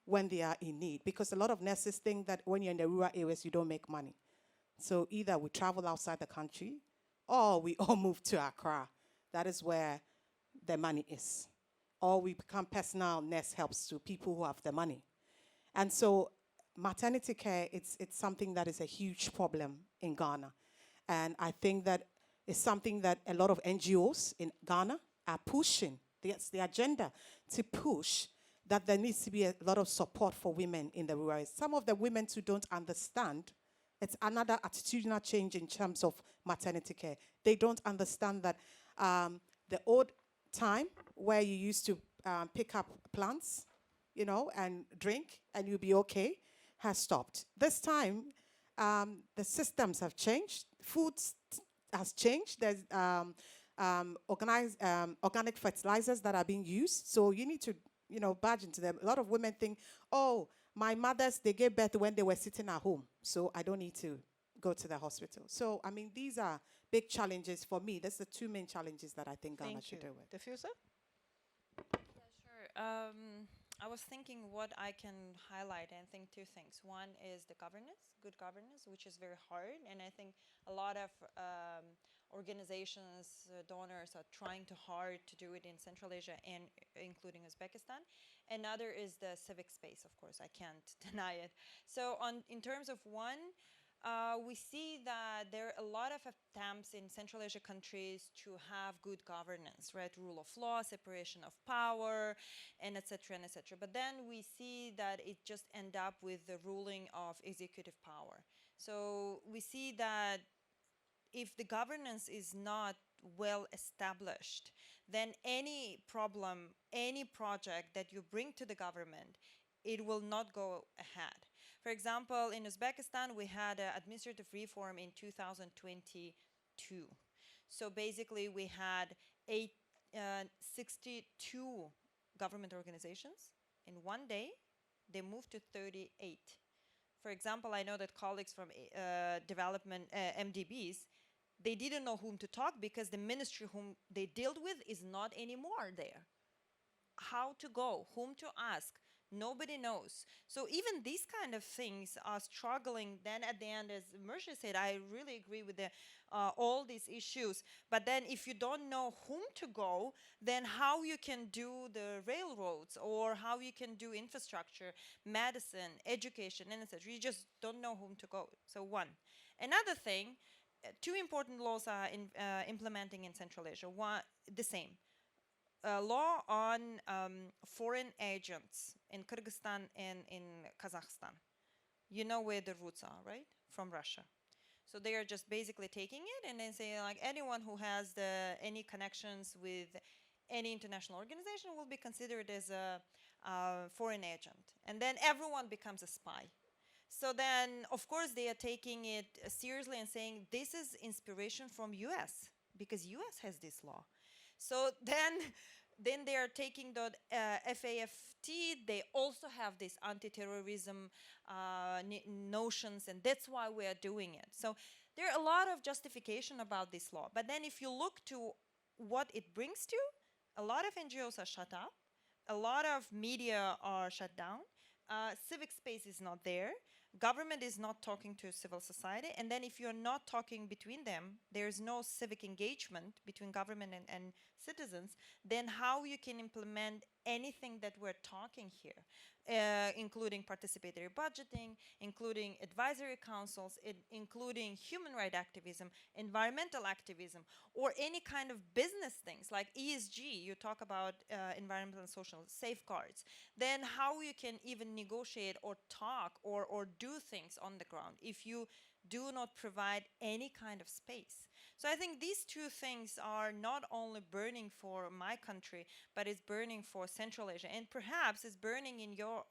when they are in need, because a lot of nurses think that when you're in the rural areas, you don't make money. So either we travel outside the country or we all move to Accra. That is where the money is. Or we become personal nurse helps to people who have the money. And so maternity care, it's something that is a huge problem in Ghana. And I think that it's something that a lot of NGOs in Ghana are pushing. It's the agenda to push that there needs to be a lot of support for women in the rural areas. Some of the women who don't understand, it's another attitudinal change in terms of maternity care. They don't understand that the old time where you used to pick up plants, and drink, and you'll be okay, has stopped. This time, the systems have changed. Food has changed. There's organic fertilizers that are being used. So you need to, barge into them. A lot of women think, oh, my mothers, they gave birth when they were sitting at home, so I don't need to go to the hospital. So, I mean, these are big challenges for me. That's the two main challenges that I think Ghana Thank you. should deal with. Diffuser? Yeah, sure. I was thinking what I can highlight, and I think two things. One is the governance, good governance, which is very hard, and I think a lot of organizations, donors are trying too hard to do it in Central Asia and including Uzbekistan. Another is the civic space, of course, I can't deny it. So in terms of one, we see that there are a lot of attempts in Central Asia countries to have good governance, right? Rule of law, separation of power, and etc. and etc. But then we see that it just end up with the ruling of executive power. So we see that if the governance is not well established, then any problem, any project that you bring to the government, it will not go ahead. For example, in Uzbekistan, we had administrative reform in 2022. So basically, we had 62 government organizations. In one day, they moved to 38. For example, I know that colleagues from development MDBs, they didn't know whom to talk because the ministry whom they dealt with is not anymore there. How to go, whom to ask, nobody knows. So even these kind of things are struggling. Then at the end, as Mercia said, I really agree with all these issues. But then if you don't know whom to go, then how you can do the railroads or how you can do infrastructure, medicine, education, and etc. You just don't know whom to go. So one. Another thing, two important laws are implementing in Central Asia. One, the same. Law on foreign agents in Kyrgyzstan and in Kazakhstan. You know where the roots are, right? From Russia. So they are just basically taking it and then saying like anyone who has any connections with any international organization will be considered as a foreign agent. And then everyone becomes a spy. So then, of course, they are taking it seriously and saying this is inspiration from US because US has this law. So then they are taking the FAFT. They also have this anti-terrorism notions, and that's why we are doing it. So there are a lot of justification about this law. But then if you look to what it brings to, a lot of NGOs are shut up. A lot of media are shut down. Civic space is not there. Government is not talking to civil society. And then if you're not talking between them, there's no civic engagement between government and citizens, then how you can implement anything that we're talking here, including participatory budgeting, including advisory councils, including human rights activism, environmental activism, or any kind of business things like ESG, you talk about environmental and social safeguards, then how you can even negotiate or talk or do things on the ground if you do not provide any kind of space. So I think these two things are not only burning for my country, but it's burning for Central Asia, and perhaps it's burning in your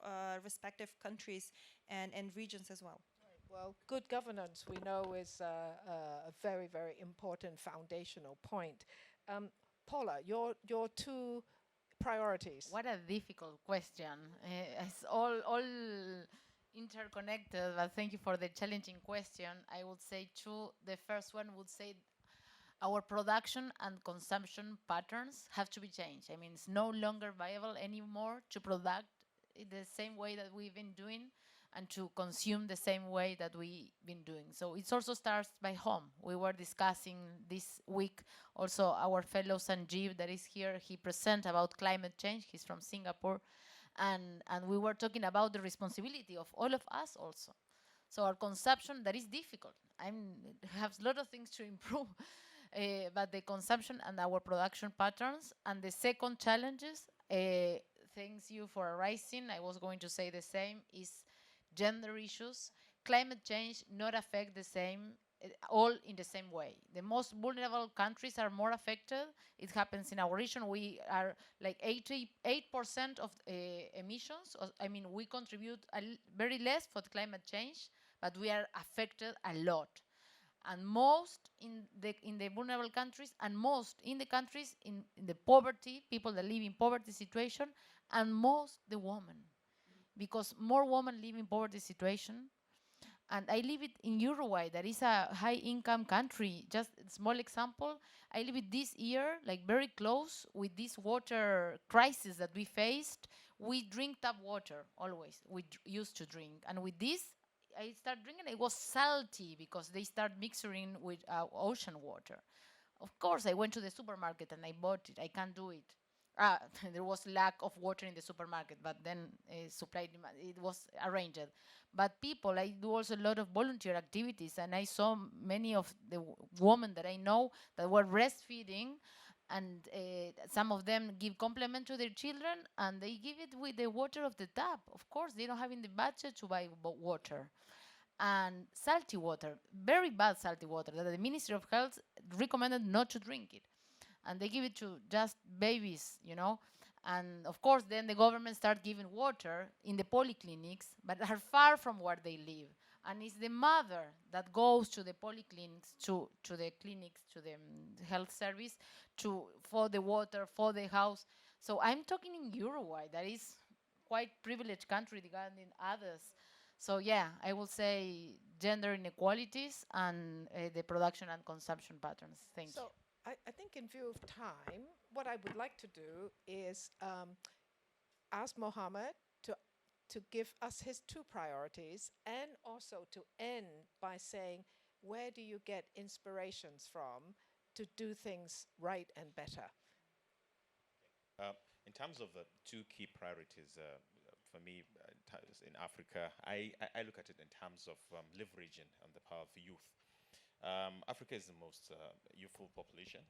respective countries and regions as well. Well, good governance, we know, is a very, very important foundational point. Paula, your two priorities. What a difficult question. It's all interconnected, but thank you for the challenging question. I would say two. The first one would say our production and consumption patterns have to be changed. I mean, it's no longer viable anymore to produce in the same way that we've been doing and to consume the same way that we've been doing. So it also starts by home. We were discussing this week also our fellow Sanjeev that is here. He presents about climate change. He's from Singapore. And we were talking about the responsibility of all of us also. So our consumption, that is difficult. I have a lot of things to improve, but the consumption and our production patterns. And the second challenges, thanks you for arising, I was going to say the same, is gender issues. Climate change not affect the same, all in the same way. The most vulnerable countries are more affected. It happens in our region. We are like 88% of emissions. I mean, we contribute very less for climate change, but we are affected a lot. And most in the vulnerable countries, and most in the countries in the poverty, people that live in poverty situation, and most the women. Because more women live in poverty situation, And I live it in Uruguay, that is a high-income country. Just a small example, I live it this year, like very close with this water crisis that we faced. We drink tap water always. We used to drink, and with this, I start drinking. It was salty because they start mixing with ocean water. Of course, I went to the supermarket and I bought it. I can't do it. There was lack of water in the supermarket, but then supply demand, it was arranged. But people, I do also a lot of volunteer activities, and I saw many of the women that I know that were breastfeeding, and some of them give complement to their children, and they give it with the water of the tap. Of course, they don't have in the budget to buy water. And salty water, very bad salty water, that the Ministry of Health recommended not to drink it. And they give it to just babies, you know. And of course, then the government start giving water in the polyclinics, but are far from where they live. And it's the mother that goes to the polyclinics, to the clinics, to the health service, for the water, for the house. So I'm talking in Uruguay, that is quite privileged country regarding others. So yeah, I will say gender inequalities and the production and consumption patterns. Thank you. So I think in view of time, what I would like to do is ask Mohammed to give us his two priorities, and also to end by saying, where do you get inspirations from to do things right and better? In terms of the two key priorities for me in Africa, I look at it in terms of leveraging on the power of youth. Africa is the most youthful population.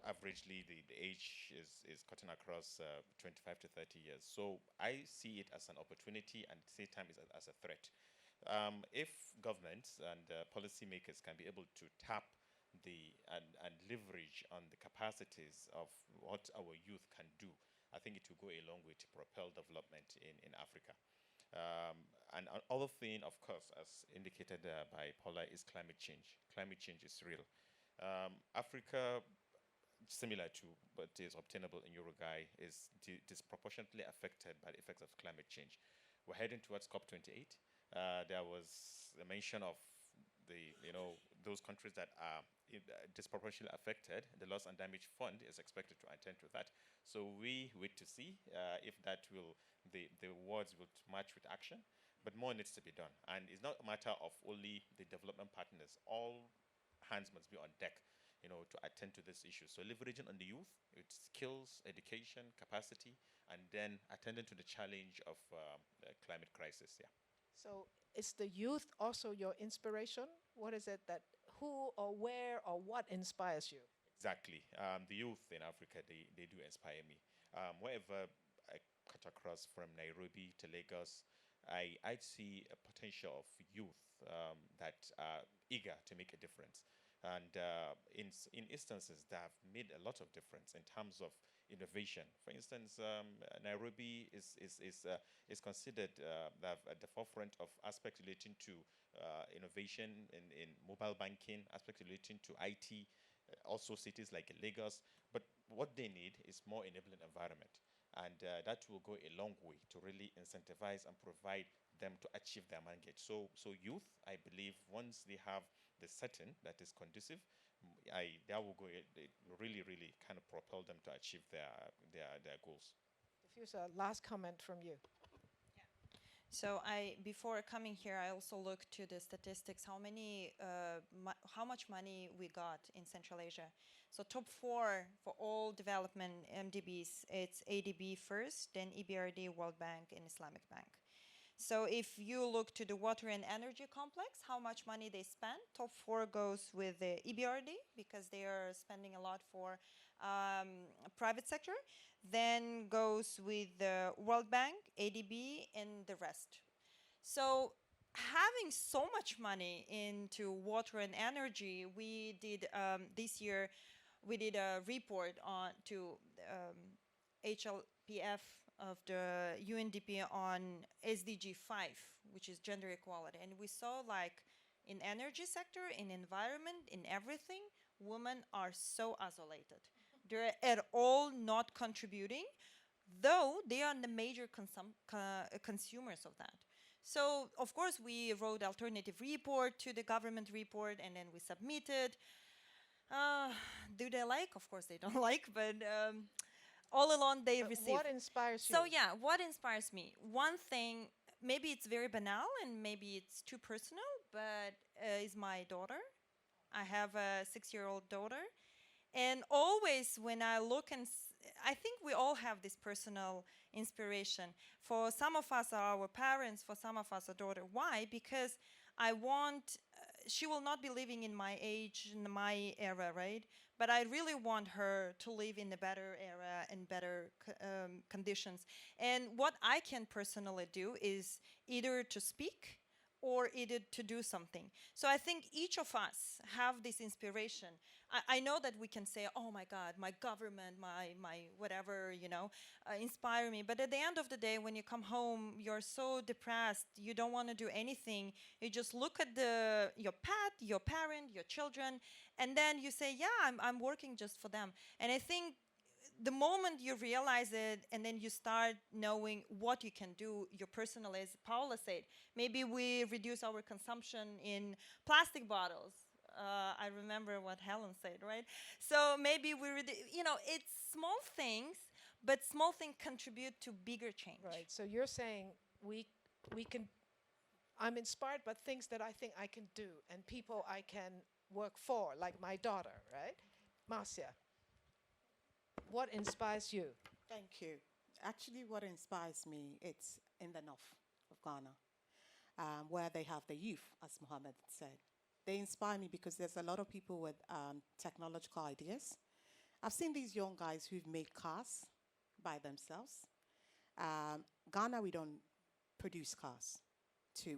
Averagely, the age is cutting across 25 to 30 years. So I see it as an opportunity, and at the same time as a threat. If governments and policymakers can be able to tap and leverage on the capacities of what our youth can do, I think it will go a long way to propel development in Africa. And another thing, of course, as indicated by Paula, is climate change. Climate change is real. Africa, similar to what is obtainable in Uruguay, is disproportionately affected by the effects of climate change. We're heading towards COP28. There was a mention of those countries that are disproportionately affected. The Loss and Damage Fund is expected to attend to that. So we wait to see if the words will match with action. But more needs to be done. And it's not a matter of only the development partners. All hands must be on deck, to attend to this issue. So leveraging on the youth, its skills, education, capacity, and then attending to the challenge of the climate crisis. Yeah. So is the youth also your inspiration? What is it who or where or what inspires you? Exactly. The youth in Africa, they do inspire me. Wherever I cut across from Nairobi to Lagos, I see a potential of youth that are eager to make a difference. And in instances that have made a lot of difference in terms of innovation. For instance, Nairobi is considered at the forefront of aspects relating to innovation in mobile banking, aspects relating to IT, also cities like Lagos. But what they need is more enabling environment. And that will go a long way to really incentivize and provide them to achieve their mandate. So youth, I believe, once they have the setting that is conducive, that will go. It will really, really kind of propel them to achieve their goals. Diffuser, last comment from you. So before coming here, I also looked to the statistics, how much money we got in Central Asia. So top 4 for all development MDBs, it's ADB first, then EBRD, World Bank, and Islamic Bank. So if you look to the water and energy complex, how much money they spend, top 4 goes with the EBRD because they are spending a lot for private sector. Then goes with the World Bank, ADB, and the rest. So having so much money into water and energy, we did this year, we did a report to HLPF of the UNDP on SDG 5, which is gender equality. And we saw in energy sector, in environment, in everything, women are so isolated. They're at all not contributing, though they are the major consumers of that. So, of course, we wrote alternative report to the government report, and then we submitted. Uh, do they like? Of course, they don't like, but all along they receive. What inspires you? So yeah, what inspires me? One thing, maybe it's very banal and maybe it's too personal, but is my daughter. I have a 6-year-old daughter, and always when I look and I think we all have this personal inspiration. For some of us are our parents, for some of us a daughter. Why? Because I want, she will not be living in my age, in my era, right? But I really want her to live in a better era and better conditions. And what I can personally do is either to speak or either to do something. So I think each of us have this inspiration. I know that we can say, oh my God, my government, my whatever, inspire me. But at the end of the day, when you come home, you're so depressed, you don't want to do anything. You just look at your pet, your parent, your children, and then you say, yeah, I'm working just for them. And I think the moment you realize it and then you start knowing what you can do, your personal, as Paula said, maybe we reduce our consumption in plastic bottles. I remember what Helen said, right? So maybe it's small things, but small things contribute to bigger change. Right. So you're saying we can. I'm inspired by things that I think I can do and people I can work for, like my daughter, right? Marcia, what inspires you? Thank you. Actually, what inspires me, it's in the north of Ghana, where they have the youth, as Mohammed said. They inspire me because there's a lot of people with technological ideas. I've seen these young guys who've made cars by themselves. Ghana, we don't produce cars.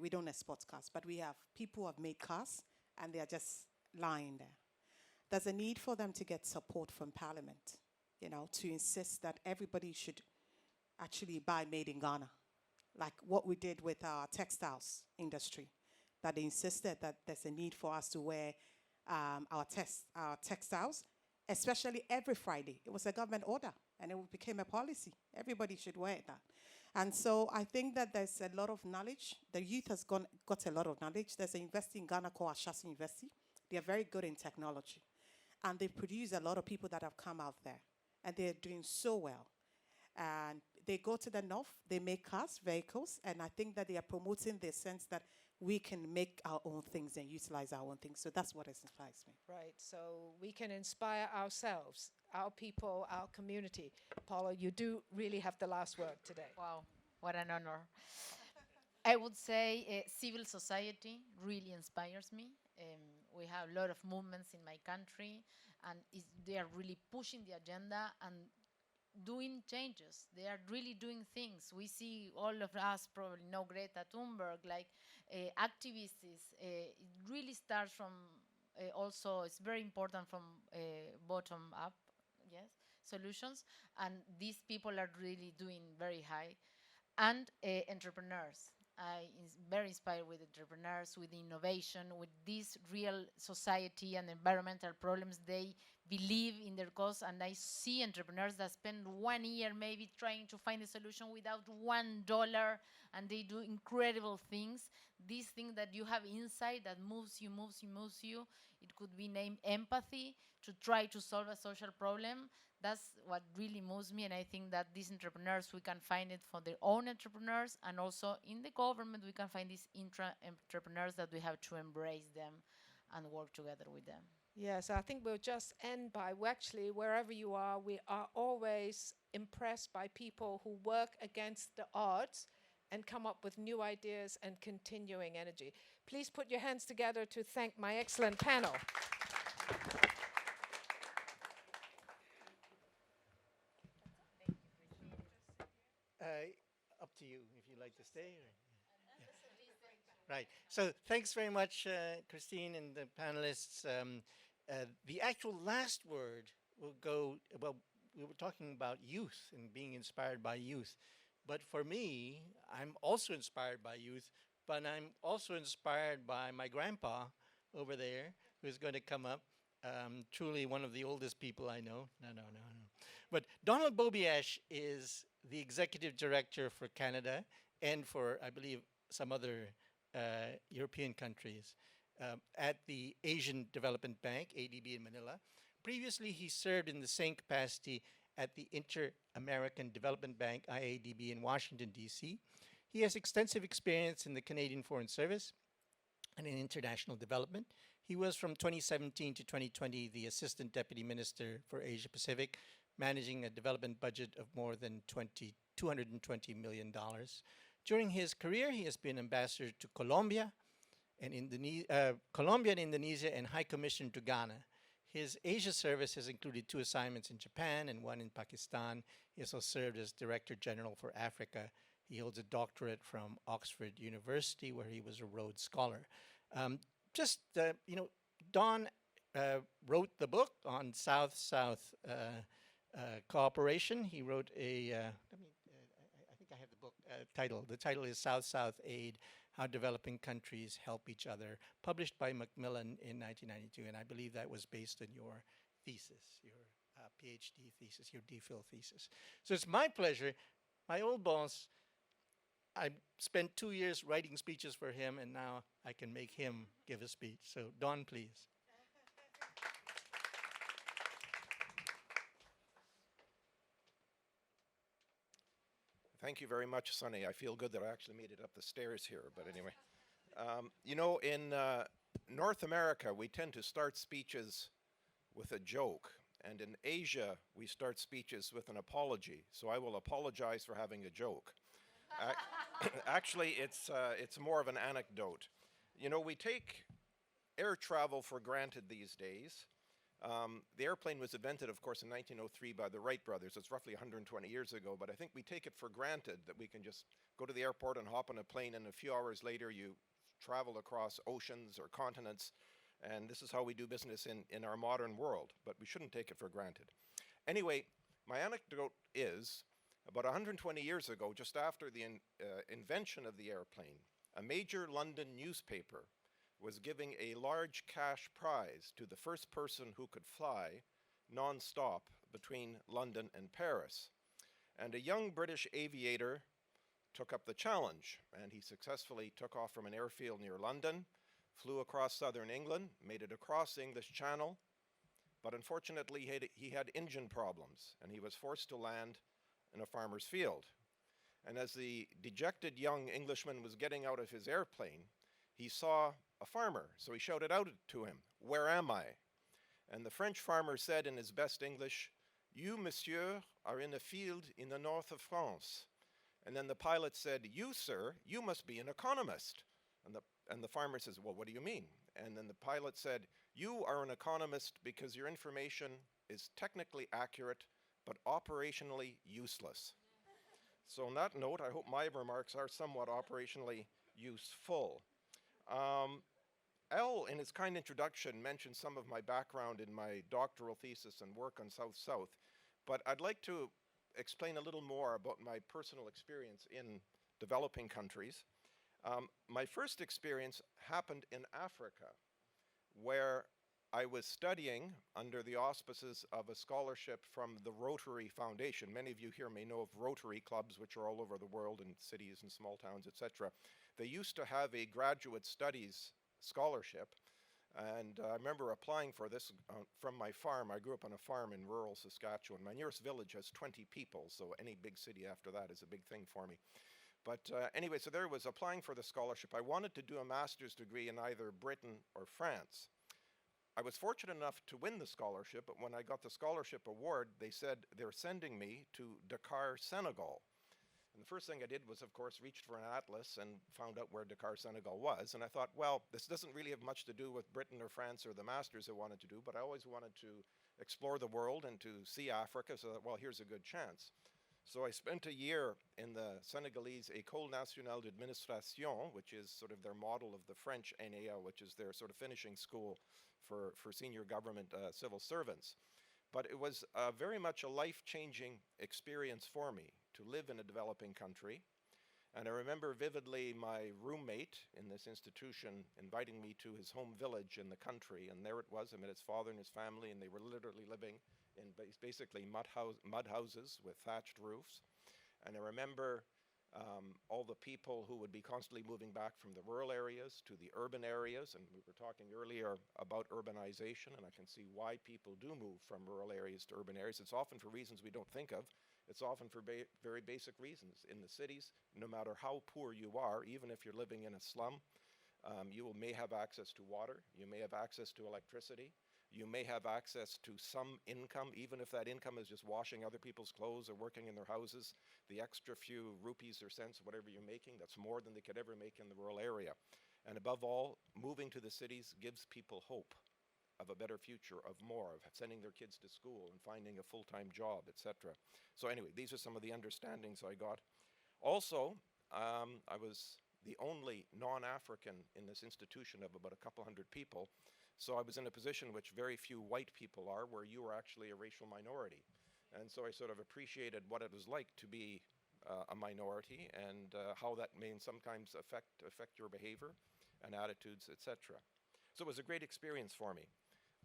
We don't export cars, but we have people who have made cars, and they are just lying there. There's a need for them to get support from Parliament, to insist that everybody should actually buy made in Ghana, like what we did with our textiles industry, that they insisted that there's a need for us to wear our textiles, especially every Friday. It was a government order, and it became a policy. Everybody should wear that. And so I think that there's a lot of knowledge. The youth has got a lot of knowledge. There's a university in Ghana called ASHK University. They are very good in technology. And they produce a lot of people that have come out there. And they're doing so well. And they go to the north, they make cars, vehicles, and I think that they are promoting the sense that we can make our own things and utilize our own things. So that's what inspires me. Right. So we can inspire ourselves, our people, our community. Paula, you do really have the last word today. Wow, what an honor. I would say civil society really inspires me. We have a lot of movements in my country, and they are really pushing the agenda and doing changes. They are really doing things. We see, all of us probably know Greta Thunberg, like activists. It really starts from, also it's very important from bottom up, yes, solutions. And these people are really doing very high. And entrepreneurs. I'm very inspired with entrepreneurs, with innovation, with this real society and environmental problems. They believe in their cause, and I see entrepreneurs that spend 1 year maybe trying to find a solution without $1, and they do incredible things. This thing that you have inside that moves you. It could be named empathy, to try to solve a social problem. That's what really moves me, and I think that these entrepreneurs, we can find it for their own entrepreneurs, and also in the government, we can find these entrepreneurs that we have to embrace them and work together with them. Yes, I think we'll just end by, actually, wherever you are, we are always impressed by people who work against the odds and come up with new ideas and continuing energy. Please put your hands together to thank my excellent panel. Up to you if you'd like to stay. Right. So thanks very much, Christine and the panelists. The actual last word will go, well, we were talking about youth and being inspired by youth. But for me, I'm also inspired by youth, but I'm also inspired by my grandpa over there, who's going to come up. Truly one of the oldest people I know. No. But Donald Bobiash is the executive director for Canada and for, I believe, some other European countries at the Asian Development Bank, ADB in Manila. Previously, he served in the same capacity at the Inter-American Development Bank, IADB, in Washington, D.C. He has extensive experience in the Canadian Foreign Service and in international development. He was from 2017 to 2020 the Assistant Deputy Minister for Asia Pacific, managing a development budget of more than $220 million. During his career, he has been ambassador to Colombia and Indonesia, and High Commissioner to Ghana. His Asia service has included 2 assignments in Japan and 1 in Pakistan. He also served as Director General for Africa. He holds a doctorate from Oxford University, where he was a Rhodes Scholar. Don wrote the book on South-South cooperation. He wrote I think I have the book title. The title is South-South Aid, How Developing Countries Help Each Other, published by Macmillan in 1992, and I believe that was based on your thesis, your PhD thesis, your DPhil thesis. So it's my pleasure. My old boss, I spent 2 years writing speeches for him, and now I can make him give a speech. So Don, please. Thank you very much, Sonny. I feel good that I actually made it up the stairs here, but anyway. In North America, we tend to start speeches with a joke, and in Asia, we start speeches with an apology. So I will apologize for having a joke. Actually, it's more of an anecdote. We take air travel for granted these days. The airplane was invented, of course, in 1903 by the Wright brothers. It's roughly 120 years ago, but I think we take it for granted that we can just go to the airport and hop on a plane, and a few hours later you travel across oceans or continents, and this is how we do business in our modern world, but we shouldn't take it for granted. Anyway, my anecdote is, about 120 years ago, just after the invention of the airplane, a major London newspaper was giving a large cash prize to the first person who could fly non-stop between London and Paris. And a young British aviator took up the challenge, and he successfully took off from an airfield near London, flew across southern England, made it across the English Channel, but unfortunately he had engine problems, and he was forced to land in a farmer's field. And as the dejected young Englishman was getting out of his airplane, he saw a farmer, so he shouted out to him, "Where am I?" And the French farmer said in his best English, "You, monsieur, are in a field in the north of France." And then the pilot said, "You, sir, you must be an economist." And the farmer says, "Well, what do you mean?" And then the pilot said, "You are an economist because your information is technically accurate, but operationally useless." So on that note, I hope my remarks are somewhat operationally useful. Al, in his kind introduction, mentioned some of my background in my doctoral thesis and work on South-South, but I'd like to explain a little more about my personal experience in developing countries. My first experience happened in Africa, where I was studying under the auspices of a scholarship from the Rotary Foundation. Many of you here may know of Rotary clubs, which are all over the world in cities and small towns, etc. They used to have a graduate studies scholarship, and I remember applying for this from my farm. I grew up on a farm in rural Saskatchewan. My nearest village has 20 people, so any big city after that is a big thing for me. But anyway, so there was applying for the scholarship. I wanted to do a master's degree in either Britain or France. I was fortunate enough to win the scholarship, but when I got the scholarship award, they said they're sending me to Dakar, Senegal. And the first thing I did was, of course, reached for an atlas and found out where Dakar, Senegal was. And I thought, well, this doesn't really have much to do with Britain or France or the masters I wanted to do, but I always wanted to explore the world and to see Africa, so that, well, here's a good chance. So I spent a year in the Senegalese École Nationale d'Administration, which is sort of their model of the French NAL, which is their sort of finishing school for senior government civil servants. But it was very much a life-changing experience for me to live in a developing country. And I remember vividly my roommate in this institution inviting me to his home village in the country, and there it was. I met his father and his family, and they were literally living in basically mud houses with thatched roofs. And I remember all the people who would be constantly moving back from the rural areas to the urban areas. And we were talking earlier about urbanization, and I can see why people do move from rural areas to urban areas. It's often for reasons we don't think of. It's often for very basic reasons. In the cities, no matter how poor you are, even if you're living in a slum, you may have access to water, you may have access to electricity, you may have access to some income, even if that income is just washing other people's clothes or working in their houses. The extra few rupees or cents, whatever you're making, that's more than they could ever make in the rural area. And above all, moving to the cities gives people hope of a better future, of more, of sending their kids to school and finding a full-time job, etc. So anyway, these are some of the understandings I got. Also, I was the only non-African in this institution of about a couple hundred people. So I was in a position which very few white people are, where you are actually a racial minority. And so I sort of appreciated what it was like to be a minority, and how that may sometimes affect your behavior and attitudes, etc. So it was a great experience for me.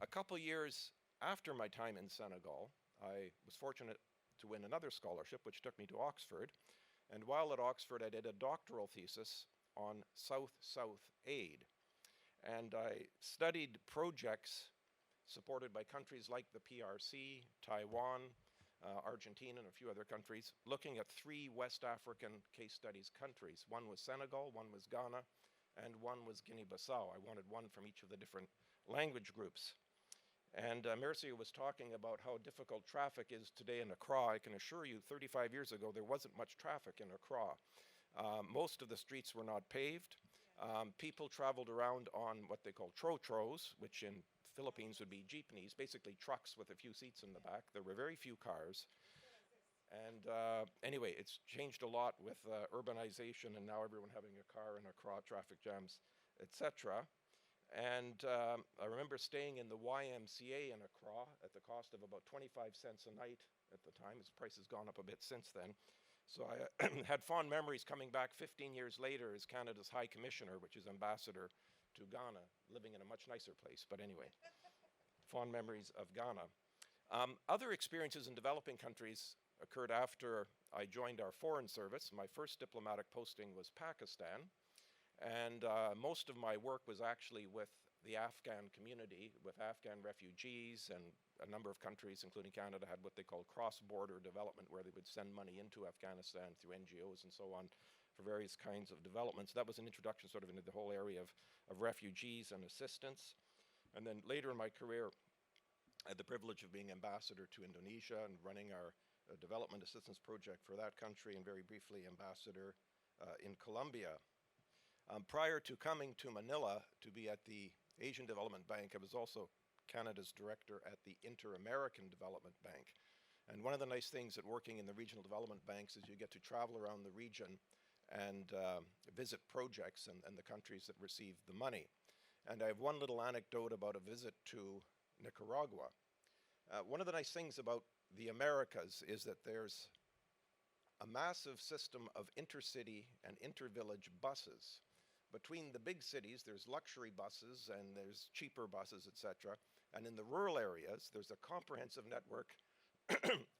A couple years after my time in Senegal, I was fortunate to win another scholarship, which took me to Oxford. And while at Oxford, I did a doctoral thesis on South-South aid. And I studied projects supported by countries like the PRC, Taiwan, Argentina, and a few other countries, looking at 3 West African case studies countries. One was Senegal, one was Ghana, and one was Guinea-Bissau. I wanted one from each of the different language groups. And Mercia was talking about how difficult traffic is today in Accra. I can assure you, 35 years ago, there wasn't much traffic in Accra. Most of the streets were not paved. People traveled around on what they call tro-tros, which in Philippines would be jeepneys, basically trucks with a few seats in the back. There were very few cars. And anyway, it's changed a lot with urbanization, and now everyone having a car in Accra, traffic jams, etc. And I remember staying in the YMCA in Accra at the cost of about 25 cents a night at the time. Its price has gone up a bit since then. So I had fond memories coming back 15 years later as Canada's High Commissioner, which is ambassador to Ghana, living in a much nicer place. But anyway, fond memories of Ghana. Other experiences in developing countries occurred after I joined our foreign service. My first diplomatic posting was Pakistan. And most of my work was actually with the Afghan community, with Afghan refugees, and a number of countries, including Canada, had what they call cross-border development, where they would send money into Afghanistan through NGOs and so on for various kinds of developments. That was an introduction sort of into the whole area of refugees and assistance. And then later in my career, I had the privilege of being ambassador to Indonesia and running our development assistance project for that country, and very briefly ambassador in Colombia. Prior to coming to Manila to be at the Asian Development Bank, I was also Canada's director at the Inter-American Development Bank. And one of the nice things at working in the regional development banks is you get to travel around the region and visit projects and the countries that receive the money. And I have one little anecdote about a visit to Nicaragua. One of the nice things about the Americas is that there's a massive system of intercity and intervillage buses. Between the big cities, there's luxury buses and there's cheaper buses, etc. And in the rural areas, there's a comprehensive network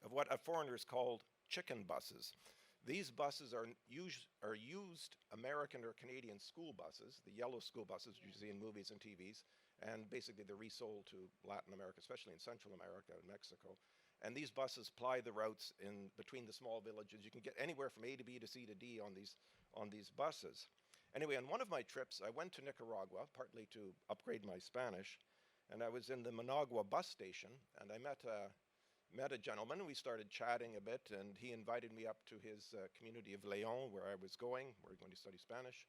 of what foreigners called chicken buses. These buses are used American or Canadian school buses, the yellow school buses you see in movies and TVs, and basically they're resold to Latin America, especially in Central America and Mexico. And these buses ply the routes in between the small villages. You can get anywhere from A to B to C to D on these buses. Anyway, on one of my trips, I went to Nicaragua, partly to upgrade my Spanish, and I was in the Managua bus station, and I met a gentleman. We started chatting a bit, and he invited me up to his community of Leon, where I was going. We were going to study Spanish.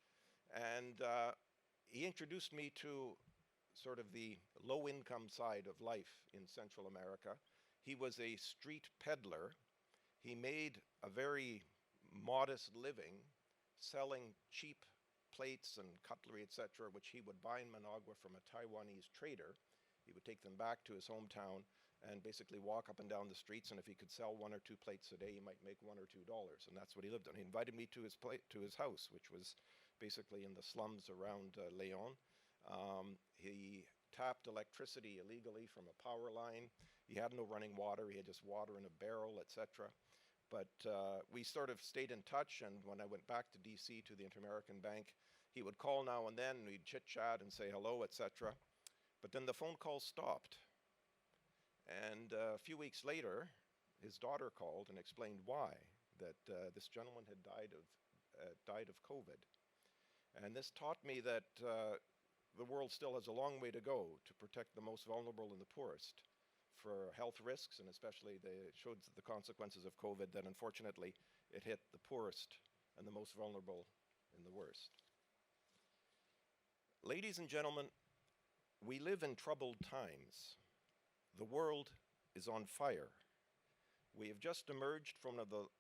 And he introduced me to sort of the low-income side of life in Central America. He was a street peddler. He made a very modest living selling cheap plates and cutlery, etc., which he would buy in Managua from a Taiwanese trader. He would take them back to his hometown and basically walk up and down the streets, and if he could sell 1 or 2 plates a day, he might make $1 or $2, and that's what he lived on. He invited me to his house, which was basically in the slums around Leon. He tapped electricity illegally from a power line. He had no running water. He had just water in a barrel, etc. But we sort of stayed in touch, and when I went back to DC to the Inter-American Bank, he would call now and then, and we'd chit-chat and say hello, etc. But then the phone call stopped. And a few weeks later, his daughter called and explained why, that this gentleman had died of COVID. And this taught me that the world still has a long way to go to protect the most vulnerable and the poorest for health risks, and especially showed the consequences of COVID, that unfortunately it hit the poorest and the most vulnerable in the worst. Ladies and gentlemen, we live in troubled times. The world is on fire. We have just emerged from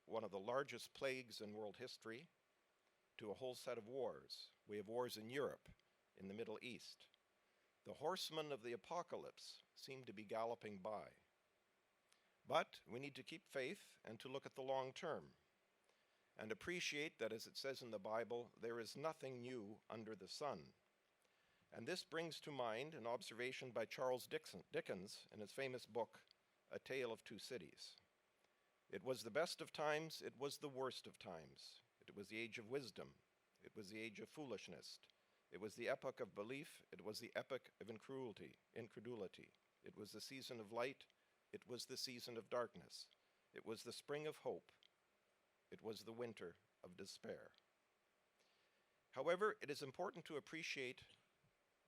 one of the largest plagues in world history to a whole set of wars. We have wars in Europe, in the Middle East. The horsemen of the apocalypse seem to be galloping by. But we need to keep faith and to look at the long term and appreciate that, as it says in the Bible, there is nothing new under the sun. And this brings to mind an observation by Charles Dickens in his famous book, A Tale of Two Cities. It was the best of times, it was the worst of times. It was the age of wisdom. It was the age of foolishness. It was the epoch of belief. It was the epoch of incredulity. It was the season of light. It was the season of darkness. It was the spring of hope. It was the winter of despair. However, it is important to appreciate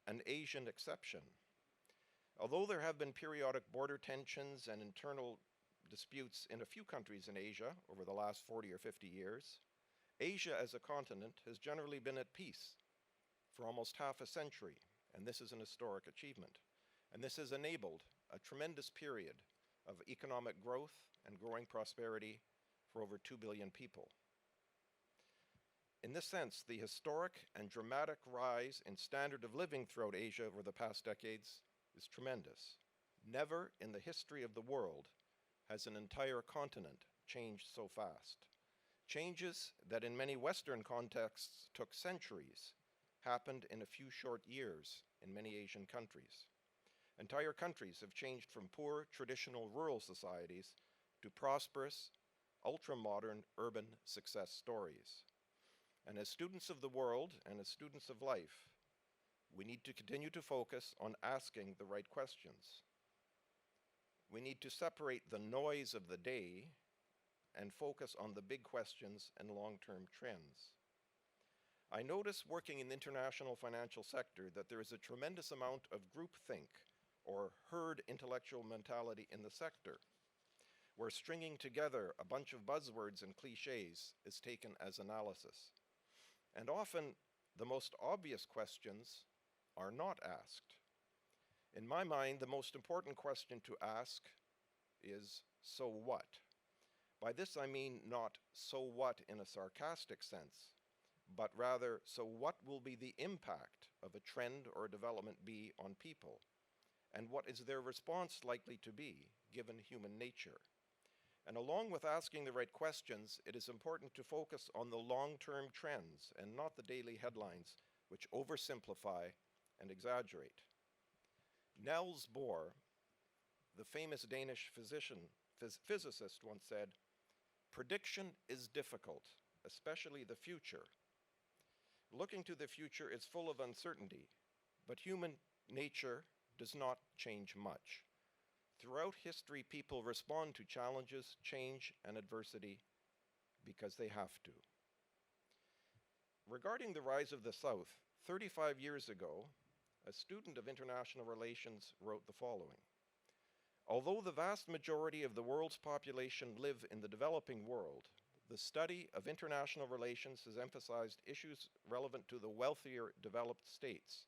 an Asian exception. Although there have been periodic border tensions and internal disputes in a few countries in Asia over the last 40 or 50 years, Asia as a continent has generally been at peace for almost half a century, and this is an historic achievement. And this has enabled a tremendous period of economic growth and growing prosperity for over 2 billion people. In this sense, the historic and dramatic rise in standard of living throughout Asia over the past decades is tremendous. Never in the history of the world has an entire continent changed so fast. Changes that in many Western contexts took centuries happened in a few short years in many Asian countries. Entire countries have changed from poor, traditional rural societies to prosperous, ultra-modern, urban success stories. And as students of the world and as students of life, we need to continue to focus on asking the right questions. We need to separate the noise of the day and focus on the big questions and long-term trends. I notice working in the international financial sector that there is a tremendous amount of groupthink or herd intellectual mentality in the sector, where stringing together a bunch of buzzwords and cliches is taken as analysis. And often, the most obvious questions are not asked. In my mind, the most important question to ask is, so what? By this I mean not so what in a sarcastic sense, but rather, so what will be the impact of a trend or a development be on people? And what is their response likely to be, given human nature? And along with asking the right questions, it is important to focus on the long-term trends and not the daily headlines, which oversimplify and exaggerate. Niels Bohr, the famous Danish physicist, once said, "Prediction is difficult, especially the future. Looking to the future is full of uncertainty, but human nature does not change much. Throughout history, people respond to challenges, change, and adversity because they have to." Regarding the rise of the South, 35 years ago, a student of international relations wrote the following: "Although the vast majority of the world's population live in the developing world, the study of international relations has emphasized issues relevant to the wealthier developed states.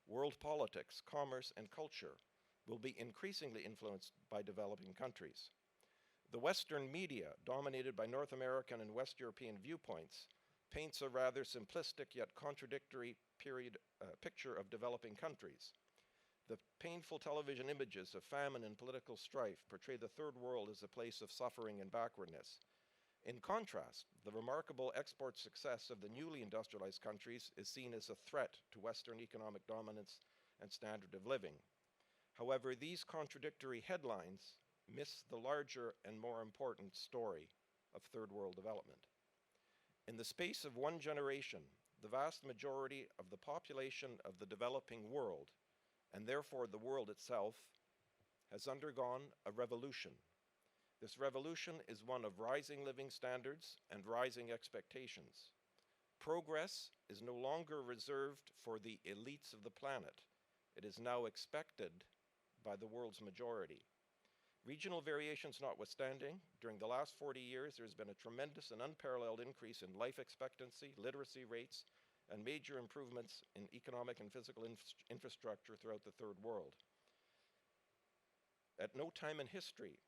World politics, commerce, and culture will be increasingly influenced by developing countries. The Western media, dominated by North American and West European viewpoints, paints a rather simplistic yet contradictory picture of developing countries. The painful television images of famine and political strife portray the third world as a place of suffering and backwardness. In contrast, the remarkable export success of the newly industrialized countries is seen as a threat to Western economic dominance and standard of living. However, these contradictory headlines miss the larger and more important story of third world development. In the space of one generation, the vast majority of the population of the developing world, and therefore the world itself, has undergone a revolution. This revolution is one of rising living standards and rising expectations. Progress is no longer reserved for the elites of the planet. It is now expected by the world's majority. Regional variations notwithstanding, during the last 40 years, there's been a tremendous and unparalleled increase in life expectancy, literacy rates, and major improvements in economic and physical infrastructure throughout the third world. At no time in history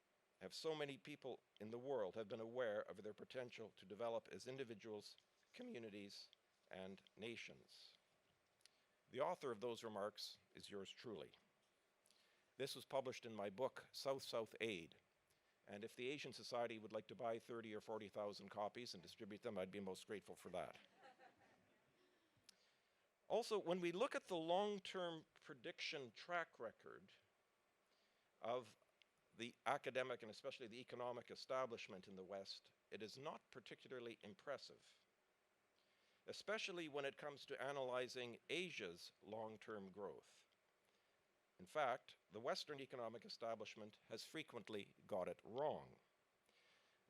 have so many people in the world have been aware of their potential to develop as individuals, communities, and nations. The author of those remarks is yours truly. This was published in my book, South-South Aid, and if the Asian Society would like to buy 30 or 40,000 copies and distribute them, I'd be most grateful for that. Also, when we look at the long-term prediction track record of the academic and especially the economic establishment in the West, it is not particularly impressive, especially when it comes to analyzing Asia's long-term growth. In fact, the Western economic establishment has frequently got it wrong.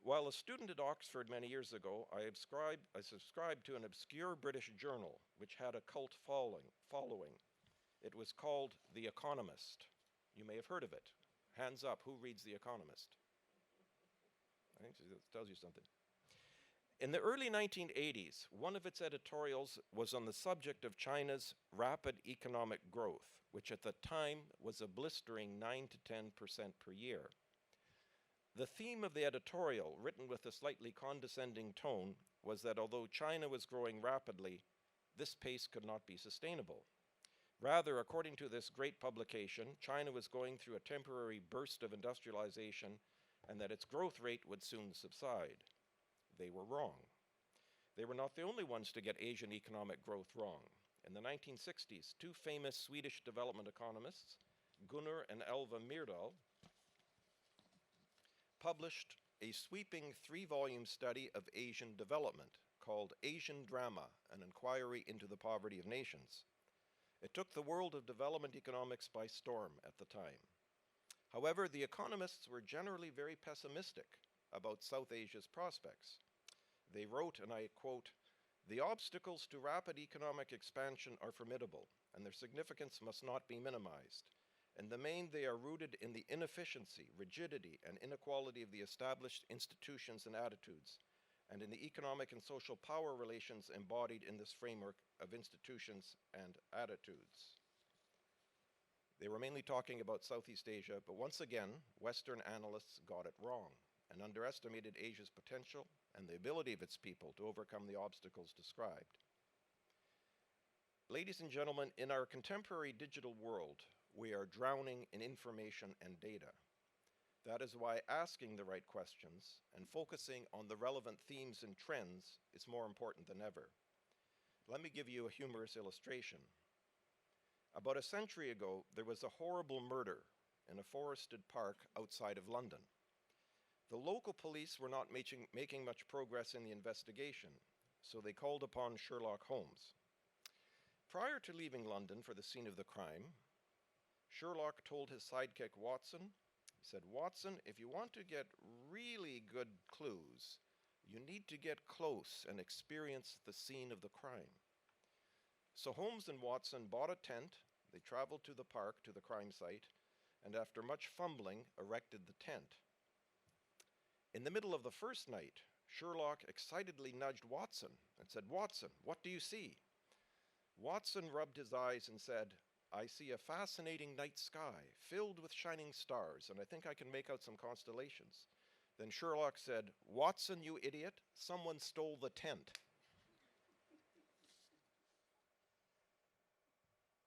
While a student at Oxford many years ago, I subscribed to an obscure British journal which had a cult following. It was called The Economist. You may have heard of it. Hands up, who reads The Economist? I think it tells you something. In the early 1980s, one of its editorials was on the subject of China's rapid economic growth, which at the time was a blistering 9 to 10% per year. The theme of the editorial, written with a slightly condescending tone, was that although China was growing rapidly, this pace could not be sustainable. Rather, according to this great publication, China was going through a temporary burst of industrialization and that its growth rate would soon subside. They were wrong. They were not the only ones to get Asian economic growth wrong. In the 1960s, two famous Swedish development economists, Gunnar and Elva Myrdal, published a sweeping 3-volume study of Asian development called Asian Drama, an Inquiry into the Poverty of Nations. It took the world of development economics by storm at the time. However, the economists were generally very pessimistic about South Asia's prospects. They wrote, and I quote, "The obstacles to rapid economic expansion are formidable, and their significance must not be minimized. In the main, they are rooted in the inefficiency, rigidity, and inequality of the established institutions and attitudes, and in the economic and social power relations embodied in this framework of institutions and attitudes." They were mainly talking about Southeast Asia, but once again, Western analysts got it wrong and underestimated Asia's potential and the ability of its people to overcome the obstacles described. Ladies and gentlemen, in our contemporary digital world, we are drowning in information and data. That is why asking the right questions and focusing on the relevant themes and trends is more important than ever. Let me give you a humorous illustration. About a century ago, there was a horrible murder in a forested park outside of London. The local police were not making much progress in the investigation, so they called upon Sherlock Holmes. Prior to leaving London for the scene of the crime, Sherlock told his sidekick Watson, he said, "Watson, if you want to get really good clues, you need to get close and experience the scene of the crime." So Holmes and Watson bought a tent, they traveled to the park, to the crime site, and after much fumbling, erected the tent. In the middle of the first night, Sherlock excitedly nudged Watson and said, "Watson, what do you see?" Watson rubbed his eyes and said, "I see a fascinating night sky filled with shining stars, and I think I can make out some constellations." Then Sherlock said, "Watson, you idiot, someone stole the tent."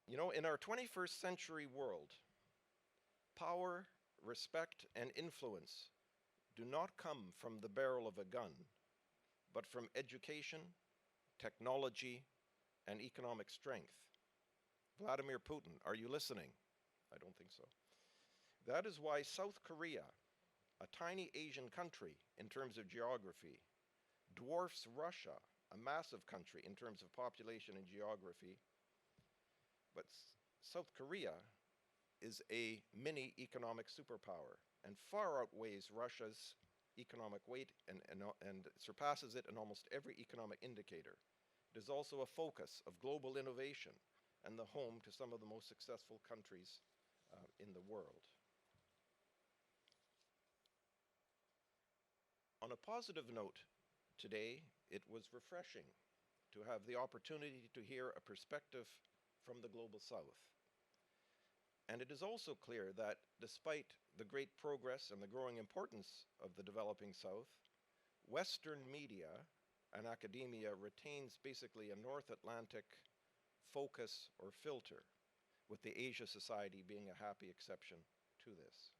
You know, in our 21st century world, power, respect, and influence do not come from the barrel of a gun, but from education, technology, and economic strength. Vladimir Putin, are you listening? I don't think so. That is why South Korea, a tiny Asian country in terms of geography, dwarfs Russia, a massive country in terms of population and geography, but South Korea is a mini economic superpower and far outweighs Russia's economic weight and surpasses it in almost every economic indicator. It is also a focus of global innovation and the home to some of the most successful countries in the world. On a positive note, today it was refreshing to have the opportunity to hear a perspective from the Global South. And it is also clear that despite the great progress and the growing importance of the developing South, Western media and academia retains basically a North Atlantic focus or filter, with the Asia Society being a happy exception to this.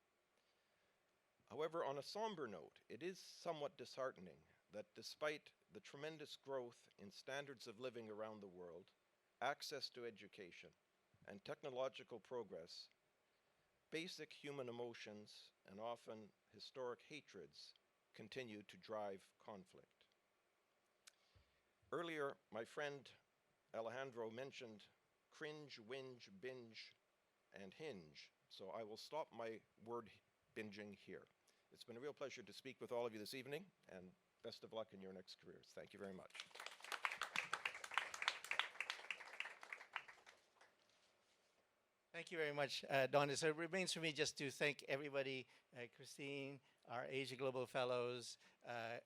However, on a somber note, it is somewhat disheartening that despite the tremendous growth in standards of living around the world, access to education, and technological progress, basic human emotions and often historic hatreds continue to drive conflict. Earlier, my friend Alejandro mentioned cringe, whinge, binge, and hinge, so I will stop my word binging here. It's been a real pleasure to speak with all of you this evening, and best of luck in your next careers. Thank you very much. Thank you very much, Donna. So it remains for me just to thank everybody, Christine, our Asia Global Fellows,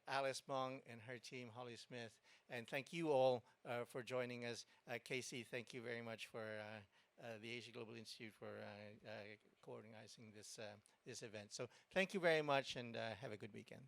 Alice Mong and her team, Holly Smith, and thank you all for joining us. Casey, thank you very much for the Asia Global Institute for coordinating this event. So thank you very much and have a good weekend.